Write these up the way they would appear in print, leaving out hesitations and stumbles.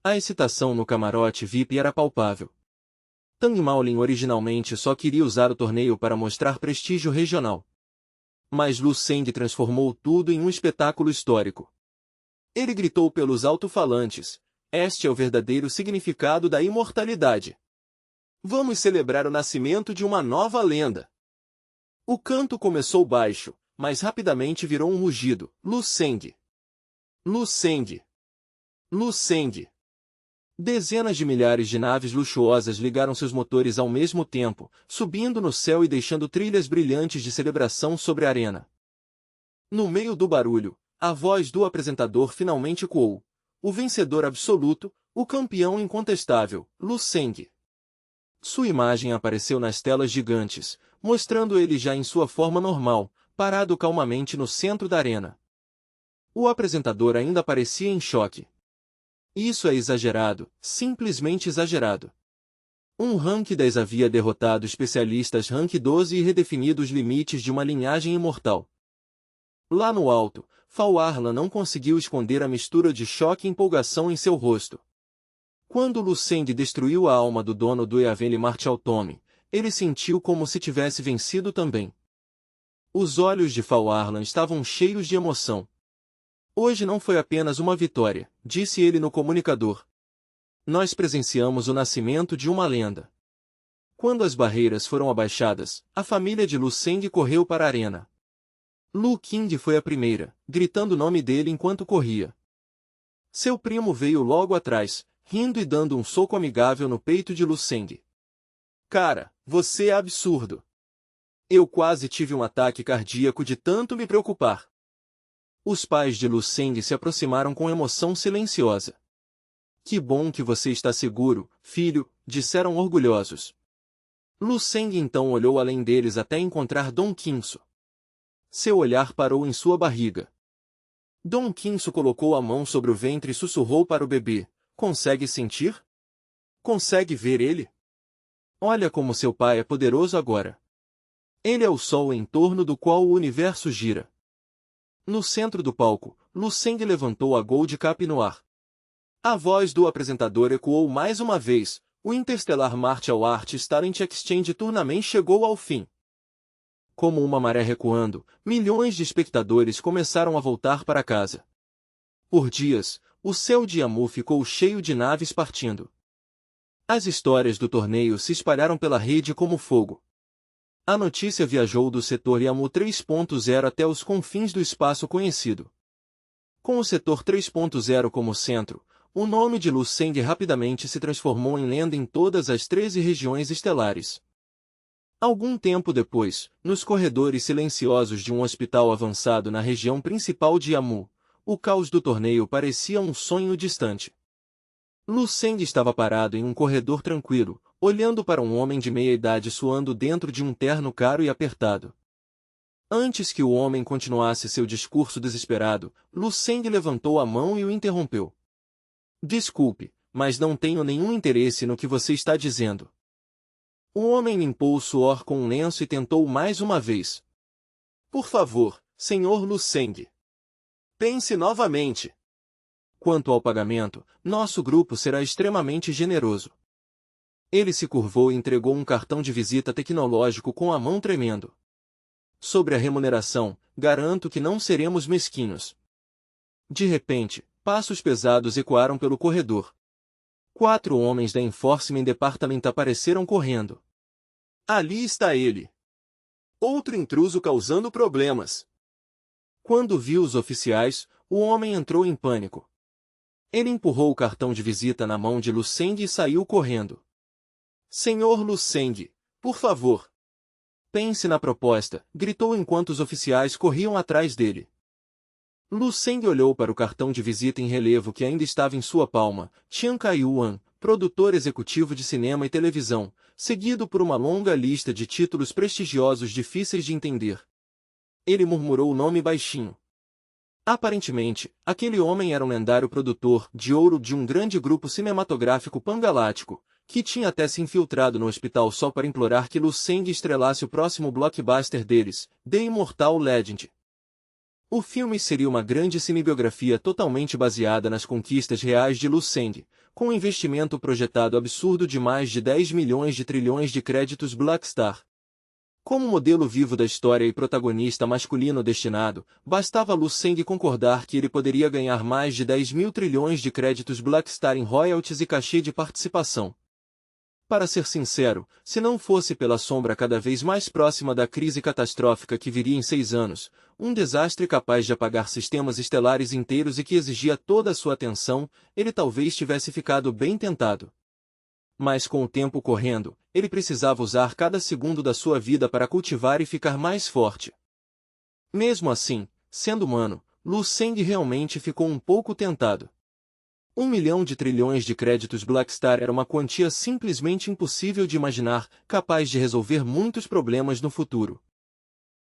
A excitação no camarote VIP era palpável. Tang Maolin originalmente só queria usar o torneio para mostrar prestígio regional. Mas Lu Seng transformou tudo em um espetáculo histórico. Ele gritou pelos alto-falantes: "Este é o verdadeiro significado da imortalidade. Vamos celebrar o nascimento de uma nova lenda." O canto começou baixo, mas rapidamente virou um rugido: "Lu Seng! Lu Seng! Lu Seng!" Dezenas de milhares de naves luxuosas ligaram seus motores ao mesmo tempo, subindo no céu e deixando trilhas brilhantes de celebração sobre a arena. No meio do barulho, a voz do apresentador finalmente ecoou: "O vencedor absoluto, o campeão incontestável, Lu Seng." Sua imagem apareceu nas telas gigantes, mostrando ele já em sua forma normal, parado calmamente no centro da arena. O apresentador ainda parecia em choque. "Isso é exagerado, simplesmente exagerado." Um Rank 10 havia derrotado especialistas Rank 12 e redefinido os limites de uma linhagem imortal. Lá no alto, Fal Arlan não conseguiu esconder a mistura de choque e empolgação em seu rosto. Quando Lu Seng destruiu a alma do dono do Eavenly Martial Tome, ele sentiu como se tivesse vencido também. Os olhos de Fal Arlan estavam cheios de emoção. "Hoje não foi apenas uma vitória", disse ele no comunicador. "Nós presenciamos o nascimento de uma lenda." Quando as barreiras foram abaixadas, a família de Lu Seng correu para a arena. Lu Qing foi a primeira, gritando o nome dele enquanto corria. Seu primo veio logo atrás, rindo e dando um soco amigável no peito de Lu Seng. "Cara, você é absurdo. Eu quase tive um ataque cardíaco de tanto me preocupar." Os pais de Lu Seng se aproximaram com emoção silenciosa. "Que bom que você está seguro, filho", disseram orgulhosos. Lu Seng então olhou além deles até encontrar Dong Qinsu. Seu olhar parou em sua barriga. Dong Qinsu colocou a mão sobre o ventre e sussurrou para o bebê: "Consegue sentir? Consegue ver ele? Olha como seu pai é poderoso agora. Ele é o sol em torno do qual o universo gira." No centro do palco, Lu Seng levantou a Gold Cup no ar. A voz do apresentador ecoou mais uma vez: "O Interstellar Martial Arts Talent Exchange Tournament chegou ao fim." Como uma maré recuando, milhões de espectadores começaram a voltar para casa. Por dias, o céu de Yamu ficou cheio de naves partindo. As histórias do torneio se espalharam pela rede como fogo. A notícia viajou do setor Yamu 3.0 até os confins do espaço conhecido. Com o setor 3.0 como centro, o nome de Lu Seng rapidamente se transformou em lenda em todas as 13 regiões estelares. Algum tempo depois, nos corredores silenciosos de um hospital avançado na região principal de Yamu, o caos do torneio parecia um sonho distante. Lu Seng estava parado em um corredor tranquilo, olhando para um homem de meia-idade suando dentro de um terno caro e apertado. Antes que o homem continuasse seu discurso desesperado, Lu Seng levantou a mão e o interrompeu. "Desculpe, mas não tenho nenhum interesse no que você está dizendo." O homem limpou o suor com um lenço e tentou mais uma vez. "Por favor, Sr. Lu Seng. Pense novamente. Quanto ao pagamento, nosso grupo será extremamente generoso." Ele se curvou e entregou um cartão de visita tecnológico com a mão tremendo. "Sobre a remuneração, garanto que não seremos mesquinhos." De repente, passos pesados ecoaram pelo corredor. 4 homens da Enforcement Department apareceram correndo. "Ali está ele. Outro intruso causando problemas." Quando viu os oficiais, o homem entrou em pânico. Ele empurrou o cartão de visita na mão de Lu Seng e saiu correndo. "Senhor Lu Seng, por favor. Pense na proposta", gritou enquanto os oficiais corriam atrás dele. Lu Seng olhou para o cartão de visita em relevo que ainda estava em sua palma: Chiang Kai-Yuan, produtor executivo de cinema e televisão, seguido por uma longa lista de títulos prestigiosos difíceis de entender. Ele murmurou o nome baixinho. Aparentemente, aquele homem era um lendário produtor de ouro de um grande grupo cinematográfico pangalático, que tinha até se infiltrado no hospital só para implorar que Lu Seng estrelasse o próximo blockbuster deles, The Immortal Legend. O filme seria uma grande cinebiografia totalmente baseada nas conquistas reais de Lu Seng, com um investimento projetado absurdo de mais de 10 milhões de trilhões de créditos Blackstar. Como modelo vivo da história e protagonista masculino destinado, bastava Lu Seng concordar que ele poderia ganhar mais de 10 mil trilhões de créditos Blackstar em royalties e cachê de participação. Para ser sincero, se não fosse pela sombra cada vez mais próxima da crise catastrófica que viria em 6 anos, um desastre capaz de apagar sistemas estelares inteiros e que exigia toda a sua atenção, ele talvez tivesse ficado bem tentado. Mas com o tempo correndo, ele precisava usar cada segundo da sua vida para cultivar e ficar mais forte. Mesmo assim, sendo humano, Lu Seng realmente ficou um pouco tentado. 1 milhão de trilhões de créditos Blackstar era uma quantia simplesmente impossível de imaginar, capaz de resolver muitos problemas no futuro.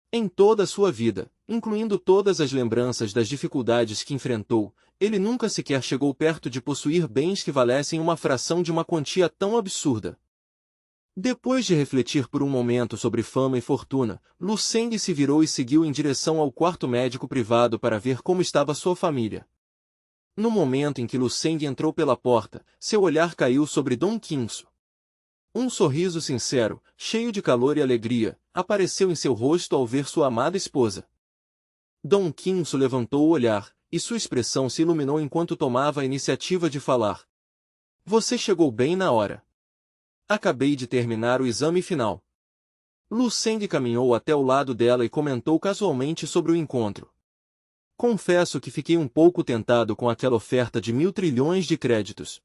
Em toda a sua vida, incluindo todas as lembranças das dificuldades que enfrentou, ele nunca sequer chegou perto de possuir bens que valessem uma fração de uma quantia tão absurda. Depois de refletir por um momento sobre fama e fortuna, Lu Seng se virou e seguiu em direção ao quarto médico privado para ver como estava sua família. No momento em que Lu Seng entrou pela porta, seu olhar caiu sobre Dong Qinsu. Um sorriso sincero, cheio de calor e alegria, apareceu em seu rosto ao ver sua amada esposa. Dong Qinsu levantou o olhar, e sua expressão se iluminou enquanto tomava a iniciativa de falar. Você chegou bem na hora. Acabei de terminar o exame final. Lu Seng caminhou até o lado dela e comentou casualmente sobre o encontro. Confesso que fiquei um pouco tentado com aquela oferta de 1.000 trilhões de créditos.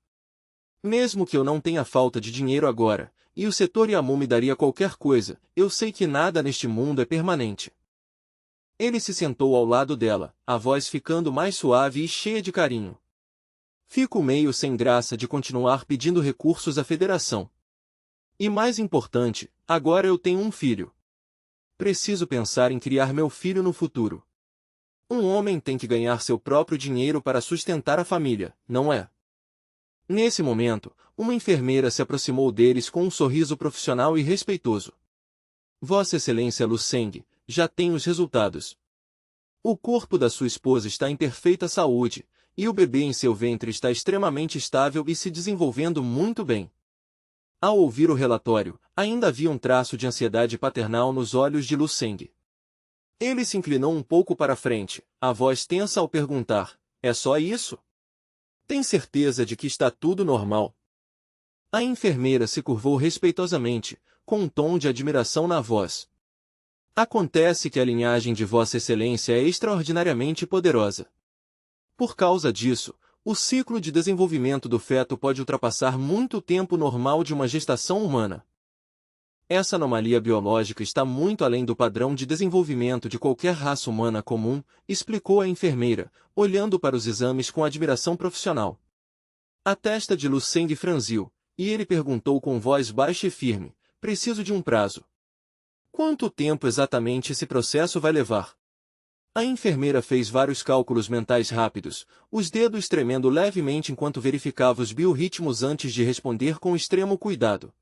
Mesmo que eu não tenha falta de dinheiro agora, e o setor Yamu me daria qualquer coisa, eu sei que nada neste mundo é permanente. Ele se sentou ao lado dela, a voz ficando mais suave e cheia de carinho. Fico meio sem graça de continuar pedindo recursos à federação. E mais importante, agora eu tenho um filho. Preciso pensar em criar meu filho no futuro. Um homem tem que ganhar seu próprio dinheiro para sustentar a família, não é? Nesse momento, uma enfermeira se aproximou deles com um sorriso profissional e respeitoso. Vossa Excelência Lu Seng, já tem os resultados. O corpo da sua esposa está em perfeita saúde, e o bebê em seu ventre está extremamente estável e se desenvolvendo muito bem. Ao ouvir o relatório, ainda havia um traço de ansiedade paternal nos olhos de Lu Seng. Ele se inclinou um pouco para frente, a voz tensa ao perguntar, é só isso? Tem certeza de que está tudo normal? A enfermeira se curvou respeitosamente, com um tom de admiração na voz. Acontece que a linhagem de Vossa Excelência é extraordinariamente poderosa. Por causa disso, o ciclo de desenvolvimento do feto pode ultrapassar muito o tempo normal de uma gestação humana. Essa anomalia biológica está muito além do padrão de desenvolvimento de qualquer raça humana comum, explicou a enfermeira, olhando para os exames com admiração profissional. A testa de Lu Seng franziu, e ele perguntou com voz baixa e firme, preciso de um prazo. Quanto tempo exatamente esse processo vai levar? A enfermeira fez vários cálculos mentais rápidos, os dedos tremendo levemente enquanto verificava os biorritmos antes de responder com extremo cuidado.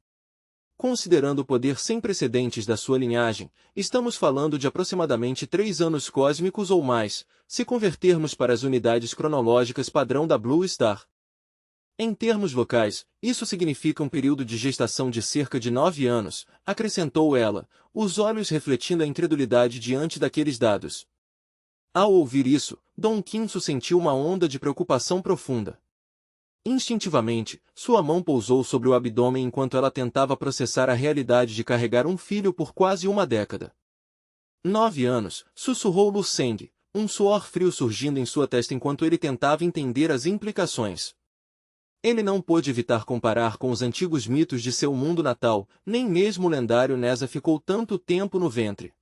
Considerando o poder sem precedentes da sua linhagem, estamos falando de aproximadamente 3 anos cósmicos ou mais, se convertermos para as unidades cronológicas padrão da Blue Star. Em termos locais, isso significa um período de gestação de cerca de 9 anos, acrescentou ela, os olhos refletindo a incredulidade diante daqueles dados. Ao ouvir isso, Dong Qinsu sentiu uma onda de preocupação profunda. Instintivamente, sua mão pousou sobre o abdômen enquanto ela tentava processar a realidade de carregar um filho por quase uma década. 9 anos, sussurrou Lu Seng, um suor frio surgindo em sua testa enquanto ele tentava entender as implicações. Ele não pôde evitar comparar com os antigos mitos de seu mundo natal, nem mesmo o lendário Neza ficou tanto tempo no ventre.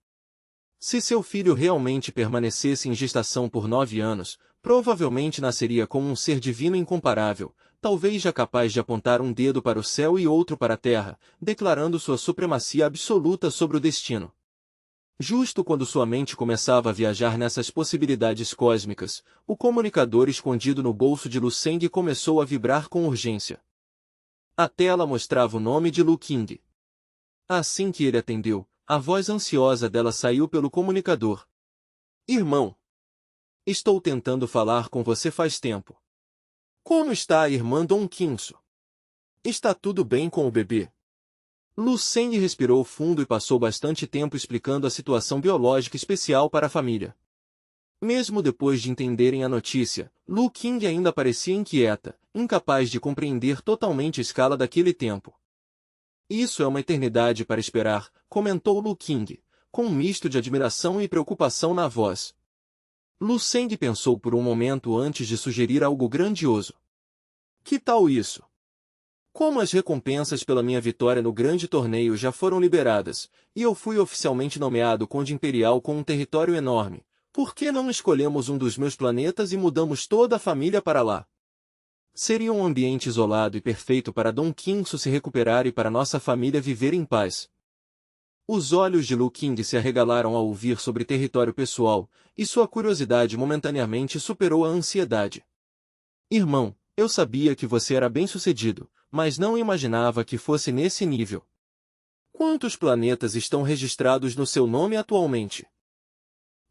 Se seu filho realmente permanecesse em gestação por 9 anos, provavelmente nasceria como um ser divino incomparável, talvez já capaz de apontar um dedo para o céu e outro para a terra, declarando sua supremacia absoluta sobre o destino. Justo quando sua mente começava a viajar nessas possibilidades cósmicas, o comunicador escondido no bolso de Lu Seng começou a vibrar com urgência. A tela mostrava o nome de Lu Qing. Assim que ele atendeu, a voz ansiosa dela saiu pelo comunicador. Irmão! Estou tentando falar com você faz tempo. Como está a irmã Dom Quinso? Está tudo bem com o bebê? Lu Seng respirou fundo e passou bastante tempo explicando a situação biológica especial para a família. Mesmo depois de entenderem a notícia, Lu Qing ainda parecia inquieta, incapaz de compreender totalmente a escala daquele tempo. Isso é uma eternidade para esperar, comentou Lu Qing, com um misto de admiração e preocupação na voz. Lu Seng pensou por um momento antes de sugerir algo grandioso. Que tal isso? Como as recompensas pela minha vitória no grande torneio já foram liberadas, e eu fui oficialmente nomeado Conde Imperial com um território enorme, por que não escolhemos um dos meus planetas e mudamos toda a família para lá? Seria um ambiente isolado e perfeito para Dom Quinso se recuperar e para nossa família viver em paz. Os olhos de Lu Qing se arregalaram ao ouvir sobre território pessoal, e sua curiosidade momentaneamente superou a ansiedade. Irmão, eu sabia que você era bem-sucedido, mas não imaginava que fosse nesse nível. Quantos planetas estão registrados no seu nome atualmente?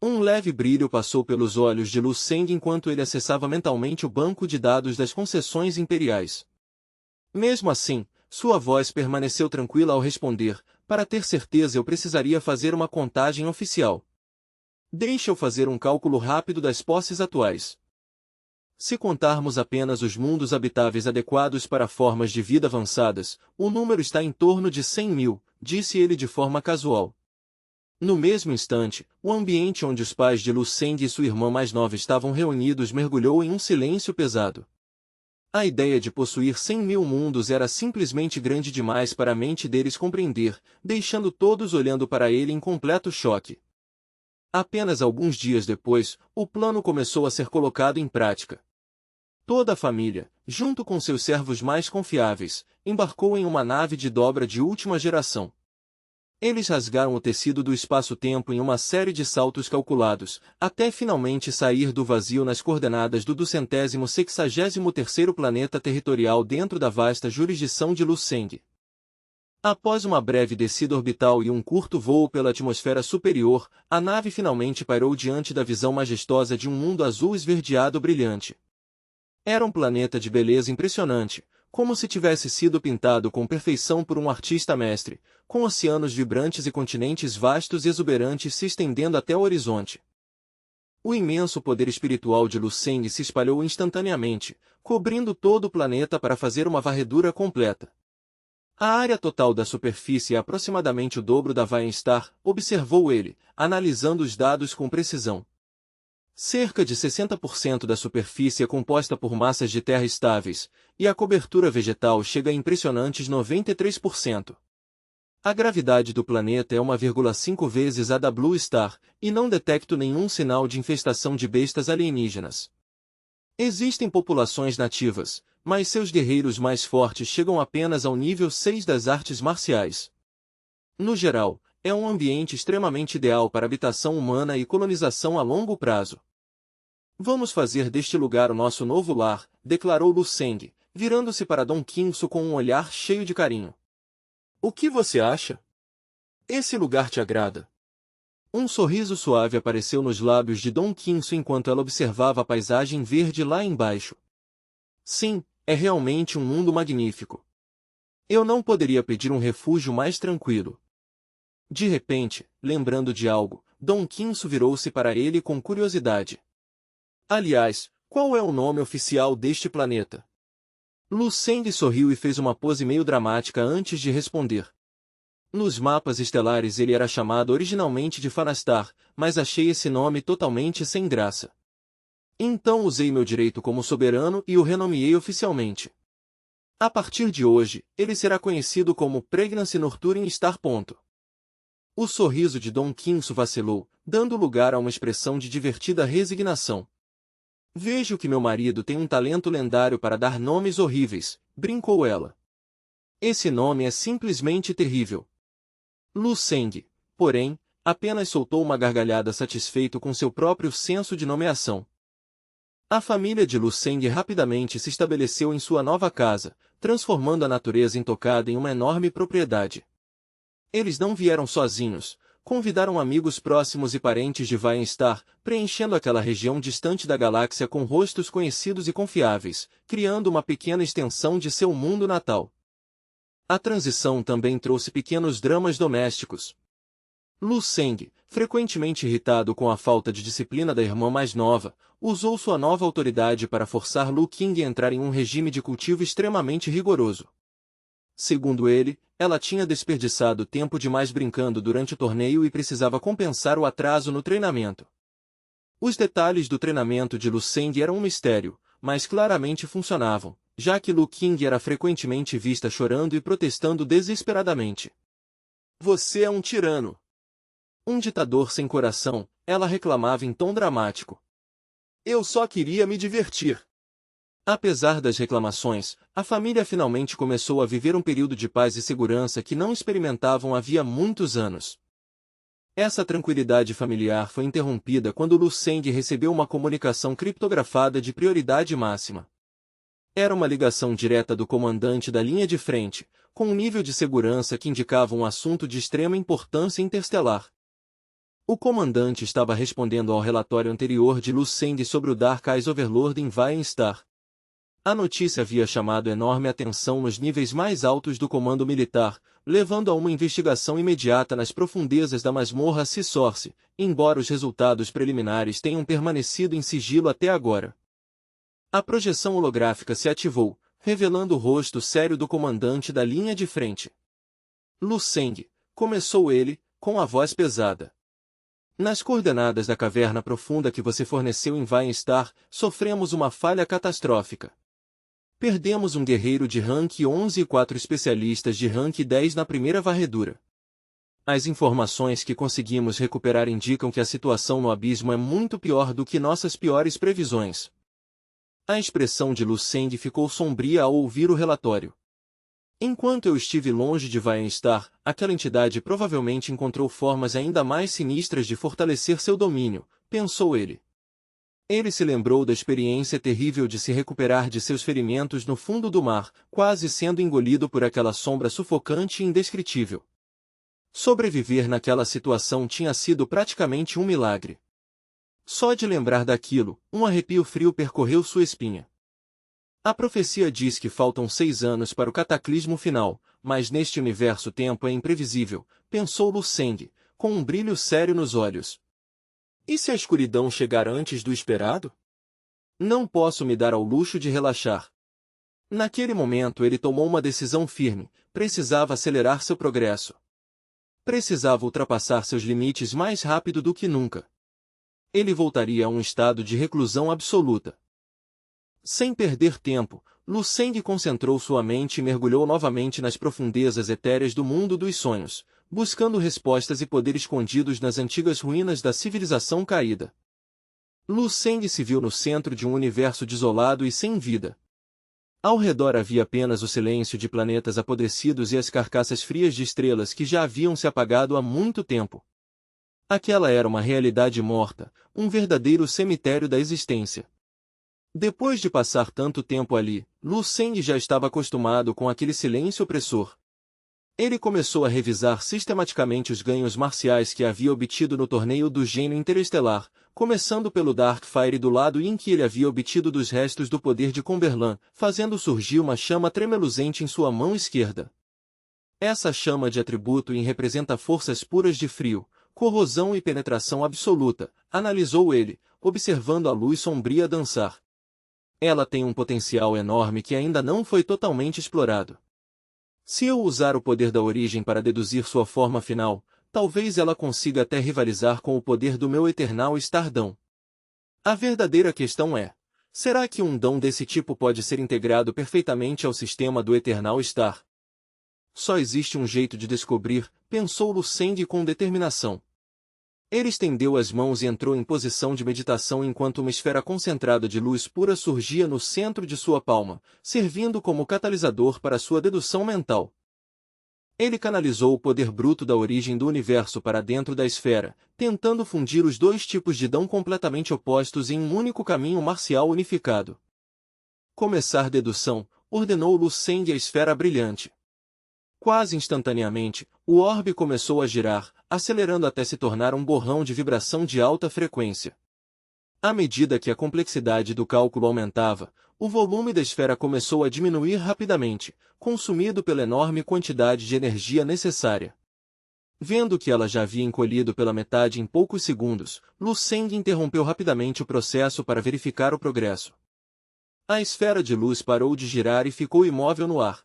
Um leve brilho passou pelos olhos de Lu Seng enquanto ele acessava mentalmente o banco de dados das concessões imperiais. Mesmo assim, sua voz permaneceu tranquila ao responder: para ter certeza eu precisaria fazer uma contagem oficial. Deixe eu fazer um cálculo rápido das posses atuais. Se contarmos apenas os mundos habitáveis adequados para formas de vida avançadas, o número está em torno de 100.000, disse ele de forma casual. No mesmo instante, o ambiente onde os pais de Lu Seng e sua irmã mais nova estavam reunidos mergulhou em um silêncio pesado. A ideia de possuir 100.000 mundos era simplesmente grande demais para a mente deles compreender, deixando todos olhando para ele em completo choque. Apenas alguns dias depois, o plano começou a ser colocado em prática. Toda a família, junto com seus servos mais confiáveis, embarcou em uma nave de dobra de última geração. Eles rasgaram o tecido do espaço-tempo em uma série de saltos calculados, até finalmente sair do vazio nas coordenadas do 263º planeta territorial dentro da vasta jurisdição de Lu Seng. Após uma breve descida orbital e um curto voo pela atmosfera superior, a nave finalmente pairou diante da visão majestosa de um mundo azul esverdeado brilhante. Era um planeta de beleza impressionante, como se tivesse sido pintado com perfeição por um artista mestre, com oceanos vibrantes e continentes vastos e exuberantes se estendendo até o horizonte. O imenso poder espiritual de Lu Seng se espalhou instantaneamente, cobrindo todo o planeta para fazer uma varredura completa. A área total da superfície é aproximadamente o dobro da Vainstar, observou ele, analisando os dados com precisão. Cerca de 60% da superfície é composta por massas de terra estáveis, e a cobertura vegetal chega a impressionantes 93%. A gravidade do planeta é 1,5 vezes a da Blue Star, e não detecto nenhum sinal de infestação de bestas alienígenas. Existem populações nativas, mas seus guerreiros mais fortes chegam apenas ao nível 6 das artes marciais. No geral, é um ambiente extremamente ideal para habitação humana e colonização a longo prazo. Vamos fazer deste lugar o nosso novo lar, declarou Lu Seng, virando-se para Dom Quinso com um olhar cheio de carinho. O que você acha? Esse lugar te agrada? Um sorriso suave apareceu nos lábios de Dom Quinso enquanto ela observava a paisagem verde lá embaixo. Sim, é realmente um mundo magnífico. Eu não poderia pedir um refúgio mais tranquilo. De repente, lembrando de algo, Dom Quinso virou-se para ele com curiosidade. Aliás, qual é o nome oficial deste planeta? Lu Seng sorriu e fez uma pose meio dramática antes de responder. Nos mapas estelares ele era chamado originalmente de Fanastar, mas achei esse nome totalmente sem graça. Então usei meu direito como soberano e o renomeei oficialmente. A partir de hoje, ele será conhecido como Pregnancy Nurturing Star. O sorriso de Dom Quinso vacilou, dando lugar a uma expressão de divertida resignação. Vejo que meu marido tem um talento lendário para dar nomes horríveis, brincou ela. Esse nome é simplesmente terrível. Lu Seng, porém, apenas soltou uma gargalhada satisfeito com seu próprio senso de nomeação. A família de Lu Seng rapidamente se estabeleceu em sua nova casa, transformando a natureza intocada em uma enorme propriedade. Eles não vieram sozinhos, convidaram amigos próximos e parentes de Vainstar, preenchendo aquela região distante da galáxia com rostos conhecidos e confiáveis, criando uma pequena extensão de seu mundo natal. A transição também trouxe pequenos dramas domésticos. Lu Seng, frequentemente irritado com a falta de disciplina da irmã mais nova, usou sua nova autoridade para forçar Lu Qing a entrar em um regime de cultivo extremamente rigoroso. Segundo ele, ela tinha desperdiçado tempo demais brincando durante o torneio e precisava compensar o atraso no treinamento. Os detalhes do treinamento de Lu Seng eram um mistério, mas claramente funcionavam, já que Lu Qing era frequentemente vista chorando e protestando desesperadamente. "Você é um tirano. Um ditador sem coração", ela reclamava em tom dramático. "Eu só queria me divertir." Apesar das reclamações, a família finalmente começou a viver um período de paz e segurança que não experimentavam havia muitos anos. Essa tranquilidade familiar foi interrompida quando Lu Seng recebeu uma comunicação criptografada de prioridade máxima. Era uma ligação direta do comandante da linha de frente, com um nível de segurança que indicava um assunto de extrema importância interestelar. O comandante estava respondendo ao relatório anterior de Lu Seng sobre o Dark Eyes Overlord em Vainstar. A notícia havia chamado enorme atenção nos níveis mais altos do comando militar, levando a uma investigação imediata nas profundezas da masmorra Sea-Source, embora os resultados preliminares tenham permanecido em sigilo até agora. A projeção holográfica se ativou, revelando o rosto sério do comandante da linha de frente. "Lu Seng", começou ele, com a voz pesada. "Nas coordenadas da caverna profunda que você forneceu em Vainstar, sofremos uma falha catastrófica. Perdemos um guerreiro de rank 11 e 4 especialistas de rank 10 na primeira varredura. As informações que conseguimos recuperar indicam que a situação no abismo é muito pior do que nossas piores previsões." A expressão de Lu Seng ficou sombria ao ouvir o relatório. "Enquanto eu estive longe de Vainstar, aquela entidade provavelmente encontrou formas ainda mais sinistras de fortalecer seu domínio", pensou ele. Ele se lembrou da experiência terrível de se recuperar de seus ferimentos no fundo do mar, quase sendo engolido por aquela sombra sufocante e indescritível. Sobreviver naquela situação tinha sido praticamente um milagre. Só de lembrar daquilo, um arrepio frio percorreu sua espinha. A profecia diz que faltam 6 anos para o cataclismo final, mas neste universo o tempo é imprevisível, pensou Lu Seng, com um brilho sério nos olhos. "E se a escuridão chegar antes do esperado? Não posso me dar ao luxo de relaxar." Naquele momento ele tomou uma decisão firme, precisava acelerar seu progresso. Precisava ultrapassar seus limites mais rápido do que nunca. Ele voltaria a um estado de reclusão absoluta. Sem perder tempo, Lu Seng concentrou sua mente e mergulhou novamente nas profundezas etéreas do mundo dos sonhos, buscando respostas e poder escondidos nas antigas ruínas da civilização caída. Lu Seng se viu no centro de um universo desolado e sem vida. Ao redor havia apenas o silêncio de planetas apodrecidos e as carcaças frias de estrelas que já haviam se apagado há muito tempo. Aquela era uma realidade morta, um verdadeiro cemitério da existência. Depois de passar tanto tempo ali, Lu Seng já estava acostumado com aquele silêncio opressor. Ele começou a revisar sistematicamente os ganhos marciais que havia obtido no torneio do gênio interestelar, começando pelo Dark Fire do lado em que ele havia obtido dos restos do poder de Cumberland, fazendo surgir uma chama tremeluzente em sua mão esquerda. Essa chama de atributo representa forças puras de frio, corrosão e penetração absoluta, analisou ele, observando a luz sombria dançar. Ela tem um potencial enorme que ainda não foi totalmente explorado. Se eu usar o poder da origem para deduzir sua forma final, talvez ela consiga até rivalizar com o poder do meu Eternal Stardom. A verdadeira questão é, será que um dom desse tipo pode ser integrado perfeitamente ao sistema do Eternal Star? Só existe um jeito de descobrir, pensou Lu Seng com determinação. Ele estendeu as mãos e entrou em posição de meditação enquanto uma esfera concentrada de luz pura surgia no centro de sua palma, servindo como catalisador para sua dedução mental. Ele canalizou o poder bruto da origem do universo para dentro da esfera, tentando fundir os dois tipos de dom completamente opostos em um único caminho marcial unificado. Começar dedução, ordenou Lu Seng à esfera brilhante. Quase instantaneamente, o orbe começou a girar, acelerando até se tornar um borrão de vibração de alta frequência. À medida que a complexidade do cálculo aumentava, o volume da esfera começou a diminuir rapidamente, consumido pela enorme quantidade de energia necessária. Vendo que ela já havia encolhido pela metade em poucos segundos, Lu Seng interrompeu rapidamente o processo para verificar o progresso. A esfera de luz parou de girar e ficou imóvel no ar.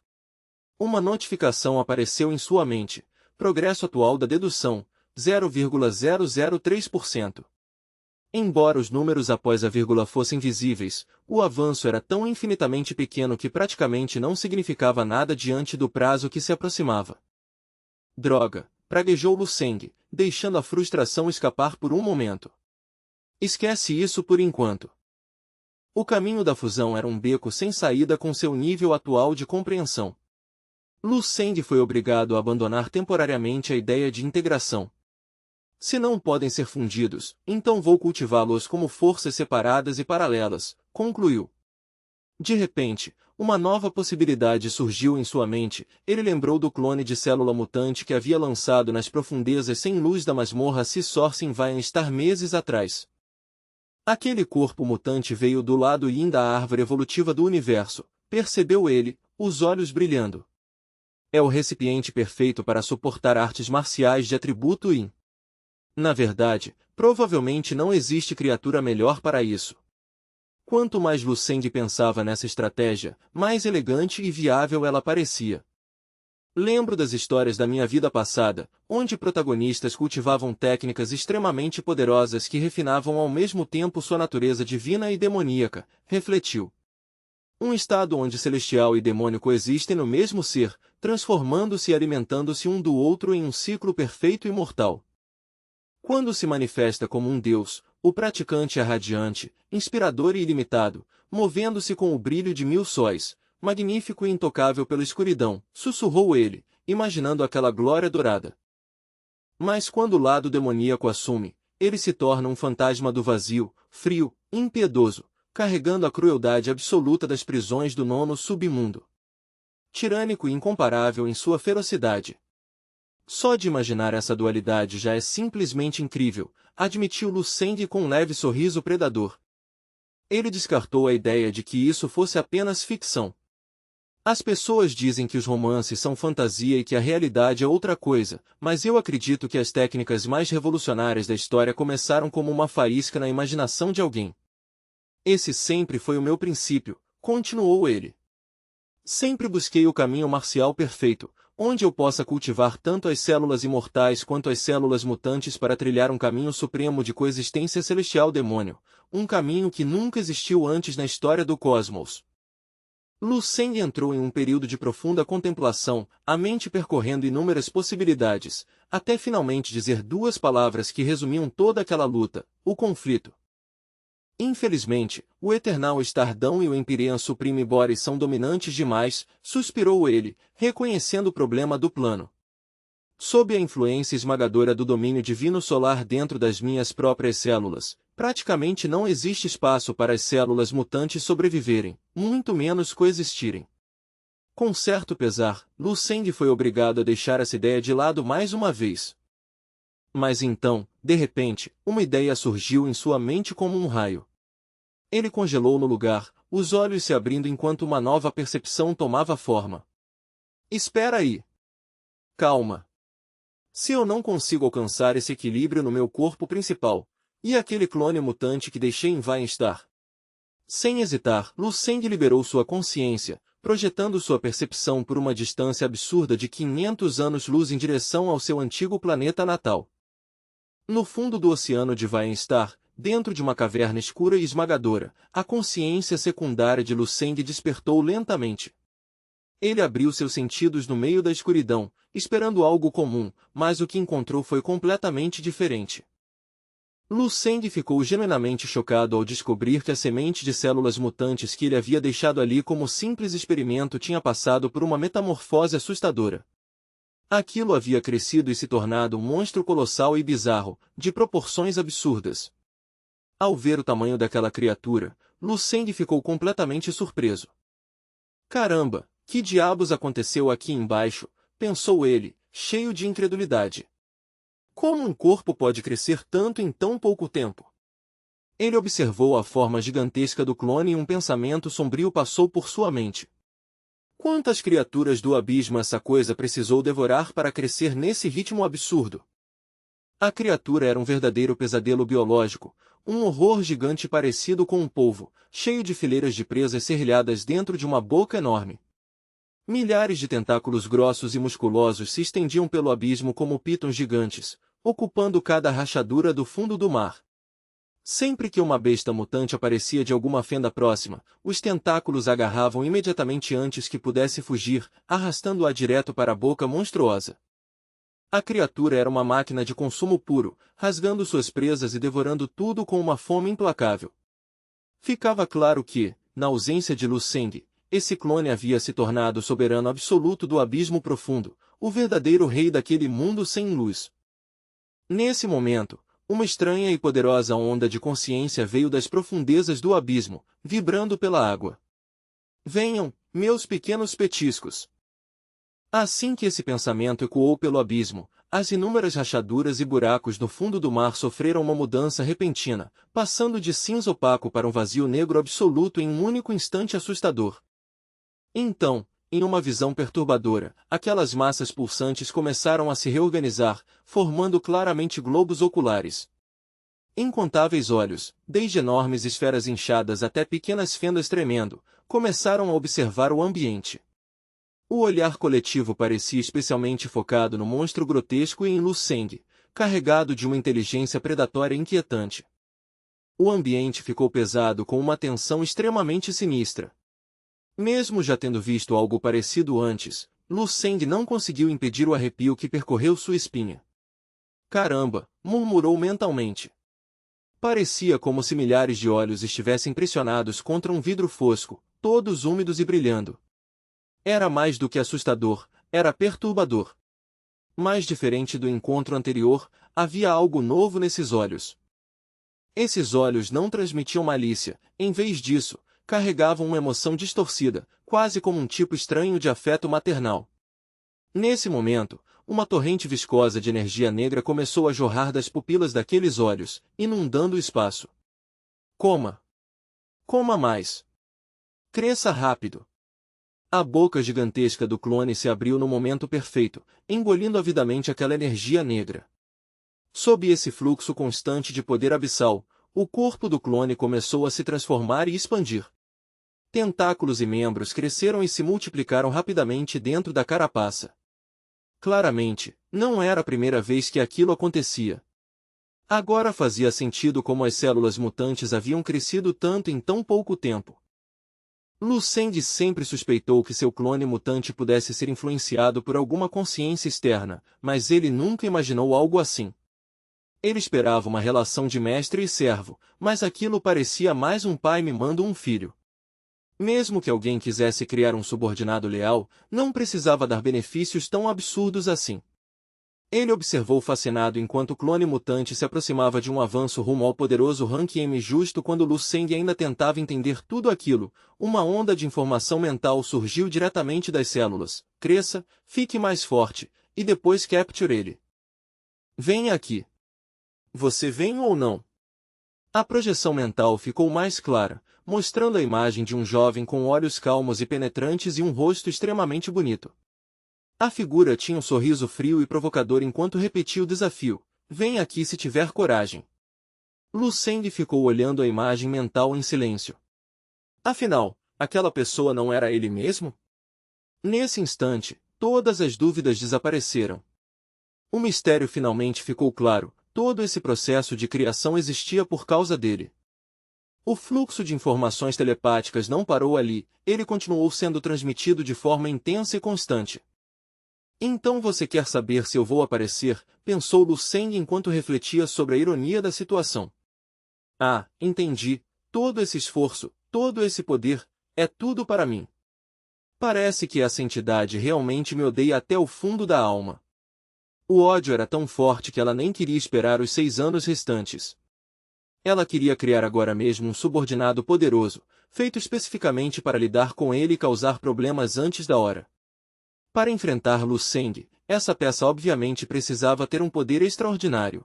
Uma notificação apareceu em sua mente. Progresso atual da dedução, 0,003%. Embora os números após a vírgula fossem visíveis, o avanço era tão infinitamente pequeno que praticamente não significava nada diante do prazo que se aproximava. Droga! Praguejou Lu Seng, deixando a frustração escapar por um momento. Esquece isso por enquanto. O caminho da fusão era um beco sem saída com seu nível atual de compreensão. Lu Seng foi obrigado a abandonar temporariamente a ideia de integração. Se não podem ser fundidos, então vou cultivá-los como forças separadas e paralelas, concluiu. De repente, uma nova possibilidade surgiu em sua mente. Ele lembrou do clone de célula mutante que havia lançado nas profundezas sem luz da masmorra Sourcing vai estar meses atrás. Aquele corpo mutante veio do lado yin da árvore evolutiva do universo, percebeu ele, os olhos brilhando. É o recipiente perfeito para suportar artes marciais de atributo yin. Na verdade, provavelmente não existe criatura melhor para isso. Quanto mais Lu Seng pensava nessa estratégia, mais elegante e viável ela parecia. Lembro das histórias da minha vida passada, onde protagonistas cultivavam técnicas extremamente poderosas que refinavam ao mesmo tempo sua natureza divina e demoníaca, refletiu. Um estado onde celestial e demônio coexistem no mesmo ser, transformando-se e alimentando-se um do outro em um ciclo perfeito e mortal. Quando se manifesta como um Deus, o praticante é radiante, inspirador e ilimitado, movendo-se com o brilho de 1000 sóis, magnífico e intocável pela escuridão, sussurrou ele, imaginando aquela glória dourada. Mas quando o lado demoníaco assume, ele se torna um fantasma do vazio, frio, impiedoso, carregando a crueldade absoluta das prisões do nono submundo. Tirânico e incomparável em sua ferocidade. Só de imaginar essa dualidade já é simplesmente incrível, admitiu Lu Seng com um leve sorriso predador. Ele descartou a ideia de que isso fosse apenas ficção. As pessoas dizem que os romances são fantasia e que a realidade é outra coisa, mas eu acredito que as técnicas mais revolucionárias da história começaram como uma faísca na imaginação de alguém. Esse sempre foi o meu princípio, continuou ele. Sempre busquei o caminho marcial perfeito, onde eu possa cultivar tanto as células imortais quanto as células mutantes para trilhar um caminho supremo de coexistência celestial-demônio, um caminho que nunca existiu antes na história do cosmos. Lu Seng entrou em um período de profunda contemplação, a mente percorrendo inúmeras possibilidades, até finalmente dizer duas palavras que resumiam toda aquela luta: o conflito. Infelizmente, o Eternal Stardom e o Empyrean Supreme Body são dominantes demais, suspirou ele, reconhecendo o problema do plano. Sob a influência esmagadora do domínio divino solar dentro das minhas próprias células, praticamente não existe espaço para as células mutantes sobreviverem, muito menos coexistirem. Com certo pesar, Lu Seng foi obrigado a deixar essa ideia de lado mais uma vez. Mas então, de repente, uma ideia surgiu em sua mente como um raio. Ele congelou no lugar, os olhos se abrindo enquanto uma nova percepção tomava forma. Espera aí. Calma. Se eu não consigo alcançar esse equilíbrio no meu corpo principal, e aquele clone mutante que deixei em Vai-Star? Sem hesitar, Lu Seng liberou sua consciência, projetando sua percepção por uma distância absurda de 500 anos-luz em direção ao seu antigo planeta natal. No fundo do oceano de Vai-Star, dentro de uma caverna escura e esmagadora, a consciência secundária de Lu Seng despertou lentamente. Ele abriu seus sentidos no meio da escuridão, esperando algo comum, mas o que encontrou foi completamente diferente. Lu Seng ficou genuinamente chocado ao descobrir que a semente de células mutantes que ele havia deixado ali como simples experimento tinha passado por uma metamorfose assustadora. Aquilo havia crescido e se tornado um monstro colossal e bizarro, de proporções absurdas. Ao ver o tamanho daquela criatura, Lu Seng ficou completamente surpreso. Caramba, que diabos aconteceu aqui embaixo? Pensou ele, cheio de incredulidade. Como um corpo pode crescer tanto em tão pouco tempo? Ele observou a forma gigantesca do clone e um pensamento sombrio passou por sua mente. Quantas criaturas do abismo essa coisa precisou devorar para crescer nesse ritmo absurdo? A criatura era um verdadeiro pesadelo biológico, um horror gigante parecido com um polvo, cheio de fileiras de presas serrilhadas dentro de uma boca enorme. Milhares de tentáculos grossos e musculosos se estendiam pelo abismo como pitons gigantes, ocupando cada rachadura do fundo do mar. Sempre que uma besta mutante aparecia de alguma fenda próxima, os tentáculos agarravam imediatamente antes que pudesse fugir, arrastando-a direto para a boca monstruosa. A criatura era uma máquina de consumo puro, rasgando suas presas e devorando tudo com uma fome implacável. Ficava claro que, na ausência de Lu Seng, esse clone havia se tornado o soberano absoluto do abismo profundo, o verdadeiro rei daquele mundo sem luz. Nesse momento, uma estranha e poderosa onda de consciência veio das profundezas do abismo, vibrando pela água. Venham, meus pequenos petiscos! Assim que esse pensamento ecoou pelo abismo, as inúmeras rachaduras e buracos no fundo do mar sofreram uma mudança repentina, passando de cinza opaco para um vazio negro absoluto em um único instante assustador. Então, em uma visão perturbadora, aquelas massas pulsantes começaram a se reorganizar, formando claramente globos oculares. Incontáveis olhos, desde enormes esferas inchadas até pequenas fendas tremendo, começaram a observar o ambiente. O olhar coletivo parecia especialmente focado no monstro grotesco e em Lu Seng, carregado de uma inteligência predatória inquietante. O ambiente ficou pesado com uma tensão extremamente sinistra. Mesmo já tendo visto algo parecido antes, Lu Seng não conseguiu impedir o arrepio que percorreu sua espinha. Caramba, murmurou mentalmente. Parecia como se milhares de olhos estivessem pressionados contra um vidro fosco, todos úmidos e brilhando. Era mais do que assustador, era perturbador. Mais diferente do encontro anterior, havia algo novo nesses olhos. Esses olhos não transmitiam malícia, em vez disso, carregavam uma emoção distorcida, quase como um tipo estranho de afeto maternal. Nesse momento, uma torrente viscosa de energia negra começou a jorrar das pupilas daqueles olhos, inundando o espaço. Coma! Coma mais! Cresça rápido! A boca gigantesca do clone se abriu no momento perfeito, engolindo avidamente aquela energia negra. Sob esse fluxo constante de poder abissal, o corpo do clone começou a se transformar e expandir. Tentáculos e membros cresceram e se multiplicaram rapidamente dentro da carapaça. Claramente, não era a primeira vez que aquilo acontecia. Agora fazia sentido como as células mutantes haviam crescido tanto em tão pouco tempo. Lu Seng sempre suspeitou que seu clone mutante pudesse ser influenciado por alguma consciência externa, mas ele nunca imaginou algo assim. Ele esperava uma relação de mestre e servo, mas aquilo parecia mais um pai mimando um filho. Mesmo que alguém quisesse criar um subordinado leal, não precisava dar benefícios tão absurdos assim. Ele observou fascinado enquanto o clone mutante se aproximava de um avanço rumo ao poderoso Rank M justo quando Lu Seng ainda tentava entender tudo aquilo. Uma onda de informação mental surgiu diretamente das células. Cresça, fique mais forte, e depois capture ele. Venha aqui. Você vem ou não? A projeção mental ficou mais clara, mostrando a imagem de um jovem com olhos calmos e penetrantes e um rosto extremamente bonito. A figura tinha um sorriso frio e provocador enquanto repetia o desafio: venha aqui se tiver coragem. Lu Seng ficou olhando a imagem mental em silêncio. Afinal, aquela pessoa não era ele mesmo? Nesse instante, todas as dúvidas desapareceram. O mistério finalmente ficou claro: todo esse processo de criação existia por causa dele. O fluxo de informações telepáticas não parou ali, ele continuou sendo transmitido de forma intensa e constante. Então você quer saber se eu vou aparecer? Pensou Lu Seng enquanto refletia sobre a ironia da situação. Ah, entendi. Todo esse esforço, todo esse poder, é tudo para mim. Parece que essa entidade realmente me odeia até o fundo da alma. O ódio era tão forte que ela nem queria esperar os 6 anos restantes. Ela queria criar agora mesmo um subordinado poderoso, feito especificamente para lidar com ele e causar problemas antes da hora. Para enfrentar Lu Seng, essa peça obviamente precisava ter um poder extraordinário.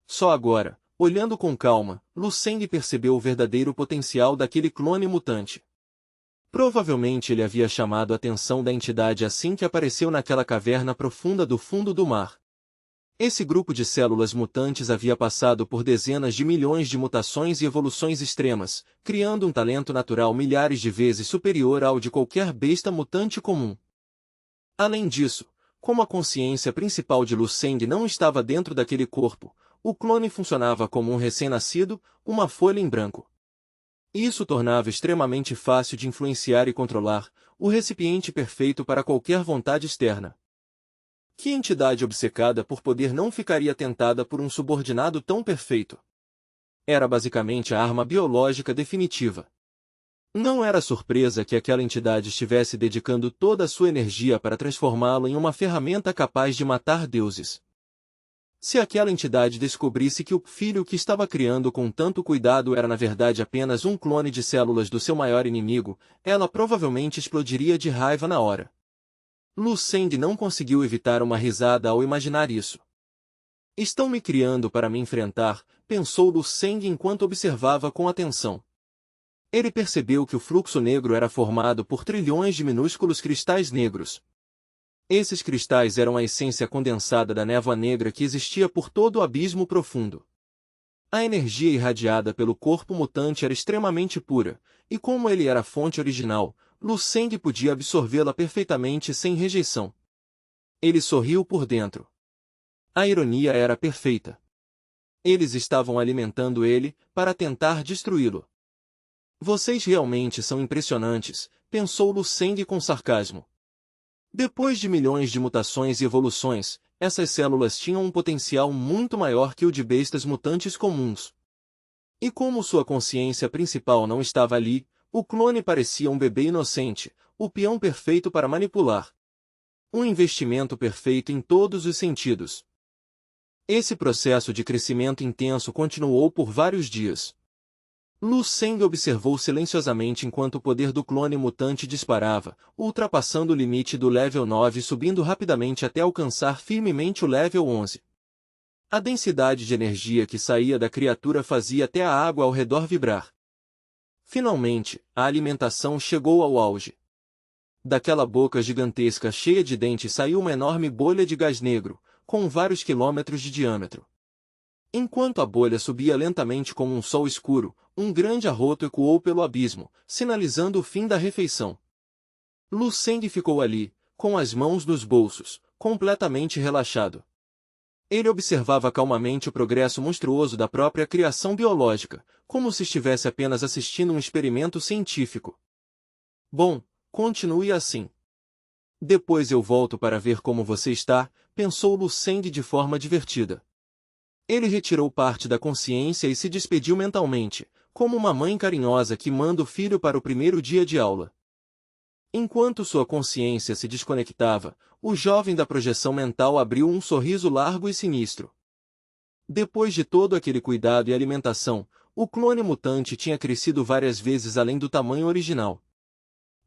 Só agora, olhando com calma, Lu Seng percebeu o verdadeiro potencial daquele clone mutante. Provavelmente ele havia chamado a atenção da entidade assim que apareceu naquela caverna profunda do fundo do mar. Esse grupo de células mutantes havia passado por dezenas de milhões de mutações e evoluções extremas, criando um talento natural milhares de vezes superior ao de qualquer besta mutante comum. Além disso, como a consciência principal de Lu Seng não estava dentro daquele corpo, o clone funcionava como um recém-nascido, uma folha em branco. Isso tornava extremamente fácil de influenciar e controlar, o recipiente perfeito para qualquer vontade externa. Que entidade obcecada por poder não ficaria tentada por um subordinado tão perfeito? Era basicamente a arma biológica definitiva. Não era surpresa que aquela entidade estivesse dedicando toda a sua energia para transformá-lo em uma ferramenta capaz de matar deuses. Se aquela entidade descobrisse que o filho que estava criando com tanto cuidado era na verdade apenas um clone de células do seu maior inimigo, ela provavelmente explodiria de raiva na hora. Lu Seng não conseguiu evitar uma risada ao imaginar isso. Estão me criando para me enfrentar, pensou Lu Seng enquanto observava com atenção. Ele percebeu que o fluxo negro era formado por trilhões de minúsculos cristais negros. Esses cristais eram a essência condensada da névoa negra que existia por todo o abismo profundo. A energia irradiada pelo corpo mutante era extremamente pura, e como ele era a fonte original, Lu Seng podia absorvê-la perfeitamente sem rejeição. Ele sorriu por dentro. A ironia era perfeita. Eles estavam alimentando ele, para tentar destruí-lo. Vocês realmente são impressionantes, pensou Lu Seng com sarcasmo. Depois de milhões de mutações e evoluções, essas células tinham um potencial muito maior que o de bestas mutantes comuns. E como sua consciência principal não estava ali, o clone parecia um bebê inocente, o peão perfeito para manipular. Um investimento perfeito em todos os sentidos. Esse processo de crescimento intenso continuou por vários dias. Lu Seng observou silenciosamente enquanto o poder do clone mutante disparava, ultrapassando o limite do level 9 e subindo rapidamente até alcançar firmemente o level 11. A densidade de energia que saía da criatura fazia até a água ao redor vibrar. Finalmente, a alimentação chegou ao auge. Daquela boca gigantesca cheia de dentes saiu uma enorme bolha de gás negro, com vários quilômetros de diâmetro. Enquanto a bolha subia lentamente como um sol escuro, um grande arroto ecoou pelo abismo, sinalizando o fim da refeição. Lu Seng ficou ali, com as mãos nos bolsos, completamente relaxado. Ele observava calmamente o progresso monstruoso da própria criação biológica, como se estivesse apenas assistindo um experimento científico. Bom, continue assim. Depois eu volto para ver como você está, pensou Lu Seng de forma divertida. Ele retirou parte da consciência e se despediu mentalmente, como uma mãe carinhosa que manda o filho para o primeiro dia de aula. Enquanto sua consciência se desconectava, o jovem da projeção mental abriu um sorriso largo e sinistro. Depois de todo aquele cuidado e alimentação, o clone mutante tinha crescido várias vezes além do tamanho original.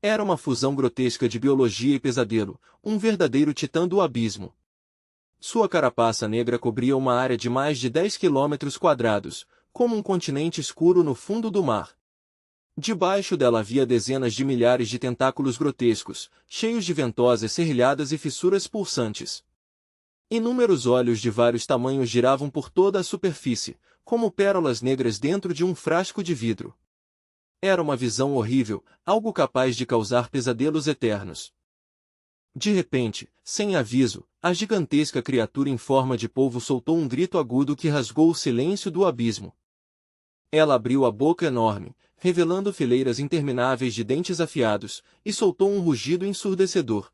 Era uma fusão grotesca de biologia e pesadelo, um verdadeiro titã do abismo. Sua carapaça negra cobria uma área de mais de 10 km², como um continente escuro no fundo do mar. Debaixo dela havia dezenas de milhares de tentáculos grotescos, cheios de ventosas serrilhadas e fissuras pulsantes. Inúmeros olhos de vários tamanhos giravam por toda a superfície, como pérolas negras dentro de um frasco de vidro. Era uma visão horrível, algo capaz de causar pesadelos eternos. De repente, sem aviso, a gigantesca criatura em forma de polvo soltou um grito agudo que rasgou o silêncio do abismo. Ela abriu a boca enorme, revelando fileiras intermináveis de dentes afiados, e soltou um rugido ensurdecedor.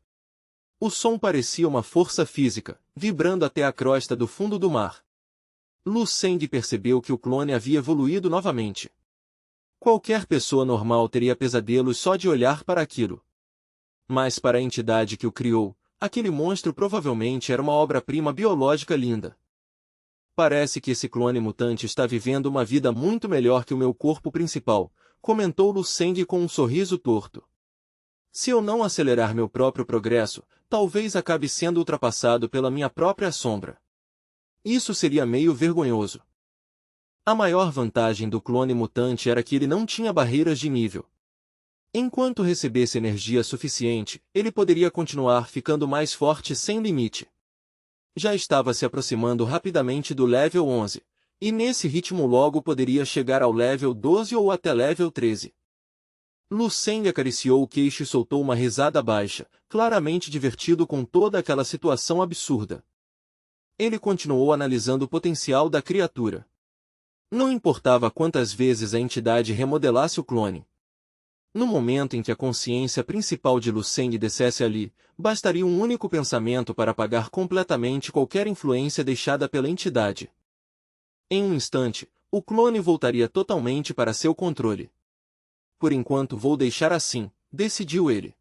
O som parecia uma força física, vibrando até a crosta do fundo do mar. Lu Seng percebeu que o clone havia evoluído novamente. Qualquer pessoa normal teria pesadelos só de olhar para aquilo. Mas para a entidade que o criou, aquele monstro provavelmente era uma obra-prima biológica linda. Parece que esse clone mutante está vivendo uma vida muito melhor que o meu corpo principal, comentou Lu Seng com um sorriso torto. Se eu não acelerar meu próprio progresso, talvez acabe sendo ultrapassado pela minha própria sombra. Isso seria meio vergonhoso. A maior vantagem do clone mutante era que ele não tinha barreiras de nível. Enquanto recebesse energia suficiente, ele poderia continuar ficando mais forte sem limite. Já estava se aproximando rapidamente do level 11, e nesse ritmo logo poderia chegar ao level 12 ou até level 13. Lu Seng acariciou o queixo e soltou uma risada baixa, claramente divertido com toda aquela situação absurda. Ele continuou analisando o potencial da criatura. Não importava quantas vezes a entidade remodelasse o clone. No momento em que a consciência principal de Lu Seng descesse ali, bastaria um único pensamento para apagar completamente qualquer influência deixada pela entidade. Em um instante, o clone voltaria totalmente para seu controle. Por enquanto vou deixar assim, decidiu ele.